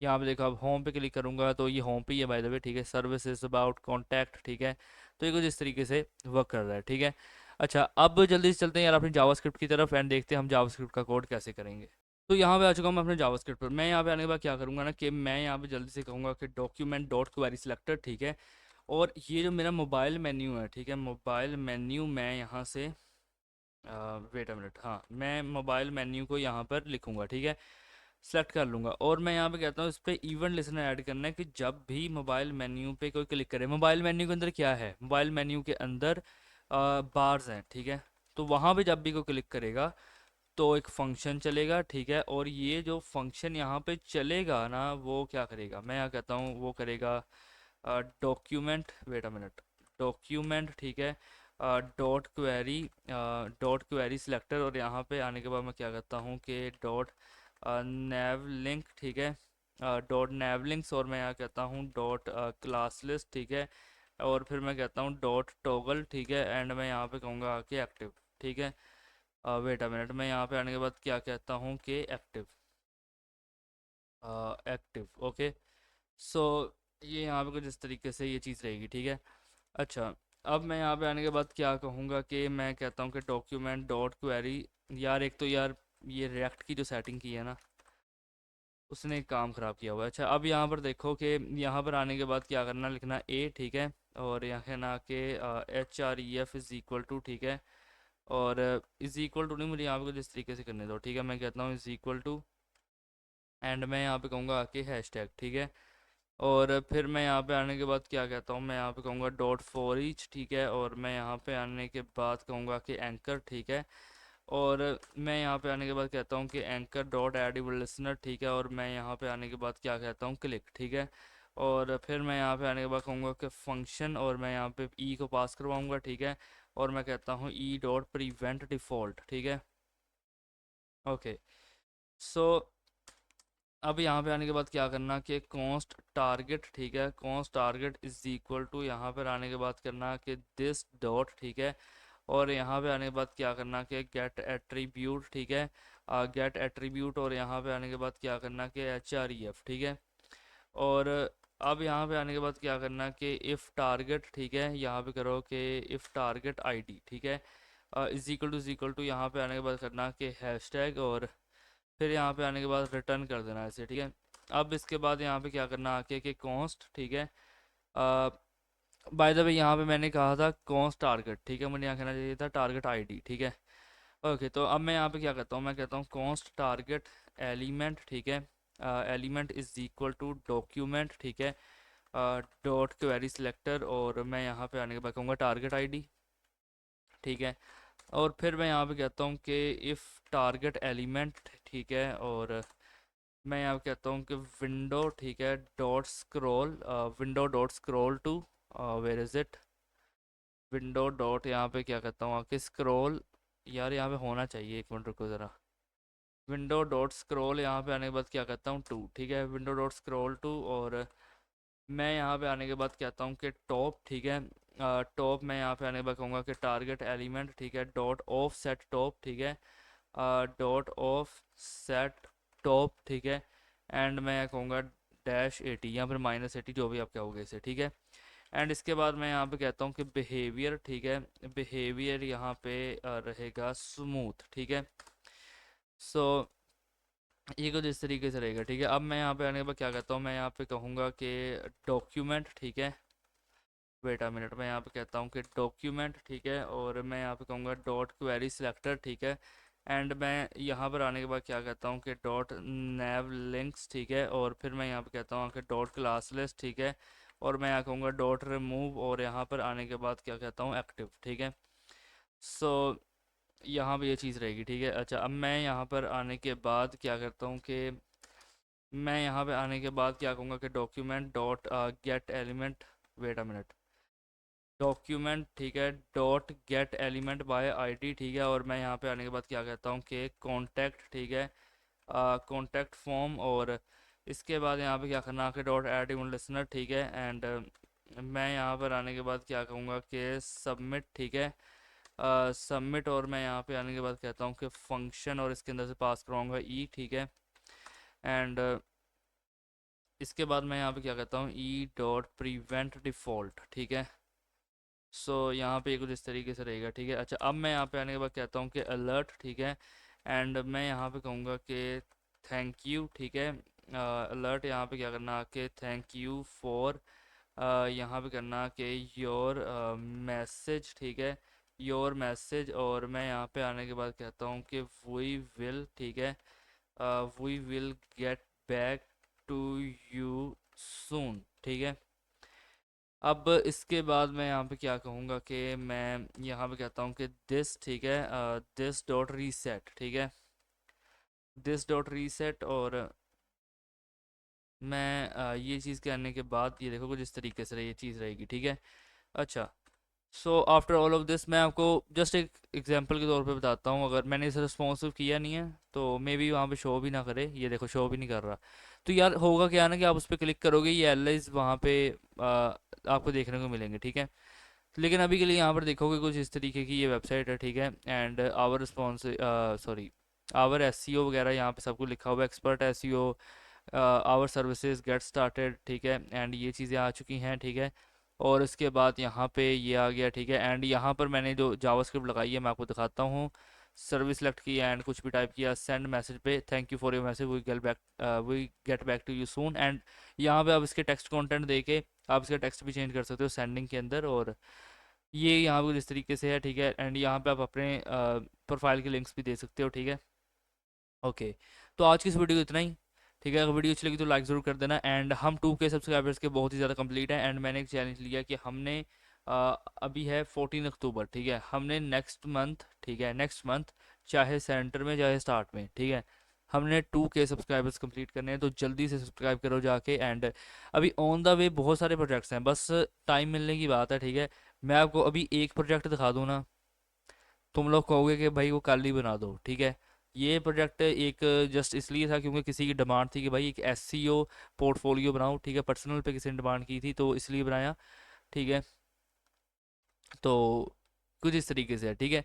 यहाँ पे देखो, अब होम पे क्लिक करूँगा तो ये होम पे ही है बाय द वे, ठीक है। सर्विसेज अबाउट कॉन्टैक्ट, ठीक है। तो ये कुछ इस तरीके से वर्क कर रहा है, ठीक है। अच्छा, अब जल्दी से चलते हैं यार अपनी जावास्क्रिप्ट की तरफ एंड देखते हैं हम जावास्क्रिप्ट का कोड कैसे करेंगे। तो यहाँ पे आ चुका हूँ मैं अपने जावास्क्रिप्ट पर। मैं यहाँ पे आने के बाद क्या करूँगा ना कि मैं यहाँ पे जल्दी से कहूँगा कि डॉक्यूमेंट डॉट क्वेरी सिलेक्टर, ठीक है। और ये जो मेरा मोबाइल मेन्यू है, ठीक है, मोबाइल मेन्यू मैं यहाँ से वेट अ मिनट, हाँ, मैं मोबाइल मेन्यू को यहाँ पर लिखूँगा, ठीक है। सेलेक्ट कर लूँगा और मैं यहाँ पे कहता हूँ इस पर इवेंट लिसनर ऐड करना है कि जब भी मोबाइल मेन्यू पे कोई क्लिक करे, मोबाइल मेन्यू के अंदर क्या है, मोबाइल मेन्यू के अंदर बार्स हैं, ठीक है। तो वहाँ पे जब भी कोई क्लिक करेगा तो एक फंक्शन चलेगा, ठीक है। और ये जो फंक्शन यहाँ पे चलेगा ना, वो क्या करेगा, मैं यहाँ कहता हूँ वो करेगा document, wait a minute, document, ठीक है, डॉट क्वेरी सिलेक्टर। और यहाँ पे आने के बाद मैं क्या करता हूँ कि डॉट नैव लिंक, ठीक है, डॉट नैव लिंक्स। और मैं यहाँ कहता हूँ डॉट क्लास लिस्ट, ठीक है। और फिर मैं कहता हूँ डॉट टॉगल, ठीक है। एंड मैं यहाँ पे कहूँगा कि एक्टिव, ठीक है। वेट अ मिनट, मैं यहाँ पे आने के बाद क्या कहता हूँ कि एक्टिव, एक्टिव, ओके। सो ये यहाँ पे कुछ इस तरीके से ये चीज़ रहेगी, ठीक है। अच्छा, अब मैं यहाँ पे आने के बाद क्या कहूँगा कि मैं कहता हूँ कि डॉक्यूमेंट डॉट क्वेरी, यार एक तो यार ये रिएक्ट की जो सेटिंग की है ना, उसने एक काम ख़राब किया हुआ है। अच्छा, अब यहाँ पर देखो कि यहाँ पर आने के बाद क्या करना, लिखना ए, ठीक है, और यहाँ कहना कि HREF इज़ इक्वल टू, ठीक है, और इज़ इक्वल टू नहीं, मुझे यहाँ पे कुछ इस तरीके से करने दो, ठीक है। मैं कहता हूँ इज़ इक्वल टू, एंड मैं यहाँ पे कहूँगा आके हैशटैग, ठीक है, और फिर मैं यहाँ पे आने के बाद क्या कहता हूँ, मैं यहाँ पे कहूँगा डॉट फॉर ईच, ठीक है, और मैं यहाँ पे आने के बाद कहूँगा कि एंकर, ठीक है, और मैं यहाँ पे आने के बाद कहता हूँ कि एंकर डॉट एडिबल लिसनर, ठीक है, और मैं यहाँ पे आने के बाद क्या कहता हूँ, क्लिक, ठीक है, और फिर मैं यहाँ पे आने के बाद कहूँगा कि फंक्शन, और मैं यहाँ पे ई को पास करवाऊँगा, ठीक है, और मैं कहता हूँ ई डॉट प्रिवेंट डिफ़ॉल्ट, ठीक है। ओके, सो अब यहाँ पे आने के बाद क्या करना कि कॉन्स्ट टारगेट, ठीक है, const target is equal to, यहाँ पर आने के बाद करना कि दिस डॉट, ठीक है, और यहाँ पे आने के बाद क्या करना कि गेट एट्रीब्यूट, ठीक है, गेट एट्रीब्यूट, और यहाँ पे आने के बाद क्या करना कि HREF, ठीक है, और अब यहाँ पे आने के बाद क्या करना कि इफ़ टारगेट, ठीक है, यहाँ पे करो कि इफ़ टारगेट ID, ठीक है, इज इक्वल टू यहाँ पे आने के बाद करना कि हैशटैग, और फिर यहाँ पे आने के बाद रिटर्न कर देना ऐसे, ठीक है। अब इसके बाद यहाँ पे क्या करना आके कि कॉन्स्ट, ठीक है, बाय द वे यहाँ पे मैंने कहा था कॉन्स्ट टारगेट, ठीक है, मुझे यहाँ कहना चाहिए था टारगेट ID, ठीक है। ओके, तो अब मैं यहाँ पे क्या करता हूँ, मैं कहता हूँ कॉन्स्ट टारगेट एलिमेंट, ठीक है, element is equal to document, ठीक है, डॉट क्वेरी सिलेक्टर, और मैं यहाँ पे आने के बाद कहूँगा टारगेट ID, ठीक है, और फिर मैं यहाँ पे कहता हूँ कि इफ़ टारगेट एलिमेंट, ठीक है, और मैं यहाँ पे कहता हूँ कि विंडो, ठीक है, dot scroll, window dot scroll to, where is it, window dot यहाँ पे क्या कहता हूँ आके स्क्रॉल, यार यहाँ पे होना चाहिए, एक मिनट रुको ज़रा, विंडो डॉट स्क्रॉल, यहाँ पे आने के बाद क्या कहता हूँ टू, ठीक है, विंडो डॉट स्क्रॉल टू, और मैं यहाँ पे आने के बाद कहता हूँ कि टॉप, ठीक है, टॉप, मैं यहाँ पे आने के बाद कहूँगा कि टारगेट एलिमेंट, ठीक है, डॉट ऑफ सेट टॉप, ठीक है, डॉट ऑफ सेट टॉप, ठीक है, एंड मैं कहूँगा -80 या फिर -80, जो भी आप कहोगे इसे, ठीक है, एंड इसके बाद मैं यहाँ पे कहता हूँ कि बिहेवियर, ठीक है, बिहेवियर यहाँ पे रहेगा स्मूथ, ठीक है, सो ये कुछ इस तरीके से रहेगा, ठीक है। अब मैं यहाँ पे आने के बाद क्या कहता हूँ, मैं यहाँ पे कहूँगा कि डॉक्यूमेंट, ठीक है, वेट अ मिनट, मैं यहाँ पे कहता हूँ कि डॉक्यूमेंट, ठीक है, और मैं यहाँ पे कहूँगा डॉट क्वेरी सिलेक्टर, ठीक है, एंड मैं यहाँ पर आने के बाद क्या कहता हूँ कि डॉट नैव लिंक्स, ठीक है, और फिर मैं यहाँ पे कहता हूँ कि डॉट क्लासलेस, ठीक है, और मैं यहाँ कहूँगा डॉट रिमूव, और यहाँ पर आने के बाद क्या कहता हूँ एक्टिव, ठीक है, सो यहाँ पे ये चीज़ रहेगी, ठीक है। अच्छा, अब मैं यहाँ पर आने के बाद क्या करता हूँ कि मैं यहाँ पे आने के बाद क्या कहूँगा कि document dot get element, wait a minute, document, ठीक है, dot get element by ID, ठीक है, और मैं यहाँ पे आने के बाद क्या कहता हूँ कि कॉन्टैक्ट, ठीक है, कॉन्टैक्ट फॉर्म, और इसके बाद यहाँ पे क्या करना कि डॉट ऐड इवन लिसनर, ठीक है, एंड मैं यहाँ पर आने के बाद क्या कहूँगा कि सबमिट, ठीक है, सबमिट, और मैं यहाँ पे आने के बाद कहता हूँ कि फंक्शन, और इसके अंदर से पास करवाऊँगा ई, ठीक है, एंड इसके बाद मैं यहाँ पे क्या कहता हूँ ई डॉट प्रिवेंट डिफ़ॉल्ट, ठीक है, सो यहाँ पे कुछ इस तरीके से रहेगा, ठीक है। अच्छा, अब मैं यहाँ पे आने के बाद कहता हूँ कि अलर्ट, ठीक है, एंड मैं यहाँ पे कहूँगा कि थैंक यू, ठीक है, अलर्ट, यहाँ पे क्या करना कि थैंक यू फॉर, यहाँ पे करना कि योर मैसेज, ठीक है, योर मैसेज, और मैं यहाँ पे आने के बाद कहता हूँ कि वी विल, ठीक है, we will get back to you soon, ठीक है। अब इसके बाद मैं यहाँ पे क्या कहूँगा कि मैं यहाँ पे कहता हूँ कि दिस, ठीक है, दिस डॉट रीसेट, ठीक है, दिस डॉट रीसेट, और मैं ये चीज़ करने के बाद ये देखो कुछ इस तरीके से ये चीज़ रहेगी, ठीक है। अच्छा, so after all of this मैं आपको जस्ट एक एग्जांपल के तौर पे बताता हूँ, अगर मैंने इसे रिस्पॉन्सिव किया नहीं है तो मे बी वहाँ पे शो भी ना करे, ये देखो शो भी नहीं कर रहा, तो यार होगा क्या ना कि आप उस पर क्लिक करोगे, ये एलाइज वहाँ पे आपको देखने को मिलेंगे, ठीक है। लेकिन अभी के लिए यहाँ पर देखोगे कुछ इस तरीके की ये वेबसाइट है, ठीक है, and our response sorry our SEO वगैरह यहाँ पे सब कुछ लिखा हुआ है, expert SEO, our services get started, ठीक है, एंड ये चीज़ें आ चुकी हैं, ठीक है, और उसके बाद यहाँ पे ये आ गया, ठीक है, एंड यहाँ पर मैंने जो जावास्क्रिप्ट लगाई है मैं आपको दिखाता हूँ। सर्विस सेलेक्ट की एंड कुछ भी टाइप किया, सेंड मैसेज पे, thank you for your message, we get back to you soon. And यहाँ पे आप इसके टेक्स्ट कंटेंट दे के आप इसका टेक्स्ट भी चेंज कर सकते हो सेंडिंग के अंदर। और ये यहाँ पे इस तरीके से है, ठीक है। एंड यहाँ पे आप अपने प्रोफाइल के लिंक्स भी दे सकते हो, ठीक है। ओके, तो आज की इस वीडियो को इतना ही, ठीक है। अगर वीडियो अच्छी लगी तो लाइक ज़रूर कर देना। एंड हम 2K सब्सक्राइबर्स के बहुत ही ज़्यादा कंप्लीट हैं। एंड मैंने एक चैलेंज लिया कि हमने अ, अभी है 14 अक्टूबर, ठीक है। हमने नेक्स्ट मंथ, ठीक है, नेक्स्ट मंथ चाहे सेंटर में चाहे स्टार्ट में, ठीक है, हमने 2K सब्सक्राइबर्स कंप्लीट करने हैं। तो जल्दी से सब्सक्राइब करो जाके। एंड अभी ऑन द वे बहुत सारे प्रोजेक्ट्स हैं, बस टाइम मिलने की बात है, ठीक है। मैं आपको अभी एक प्रोजेक्ट दिखा दूँ ना, तुम लोग कहोगे कि भाई वो कल ही बना दो, ठीक है। ये प्रोजेक्ट एक जस्ट इसलिए था क्योंकि किसी की डिमांड थी कि भाई एक SEO पोर्टफोलियो बनाओ, ठीक है। पर्सनल पे किसी ने डिमांड की थी तो इसलिए बनाया, ठीक है। तो कुछ इस तरीके से है, ठीक है।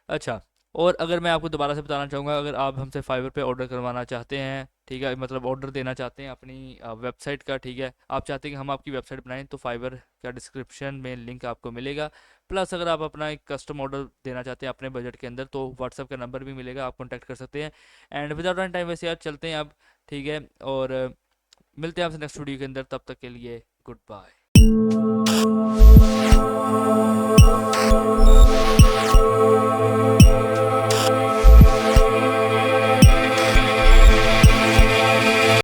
अच्छा, और अगर मैं आपको दोबारा से बताना चाहूँगा, अगर आप हमसे फाइवर पे ऑर्डर करवाना चाहते हैं, ठीक है, मतलब ऑर्डर देना चाहते हैं अपनी वेबसाइट का, ठीक है, आप चाहते हैं कि हम आपकी वेबसाइट बनाएं, तो फाइवर का डिस्क्रिप्शन में लिंक आपको मिलेगा। प्लस अगर आप अपना एक कस्टम ऑर्डर देना चाहते हैं अपने बजट के अंदर, तो व्हाट्सएप का नंबर भी मिलेगा, आप कॉन्टैक्ट कर सकते हैं। एंड विदाउट एनी टाइम वैसे यार चलते हैं अब, ठीक है। और मिलते हैं आपसे नेक्स्ट वीडियो के अंदर, तब तक के लिए गुड बाय।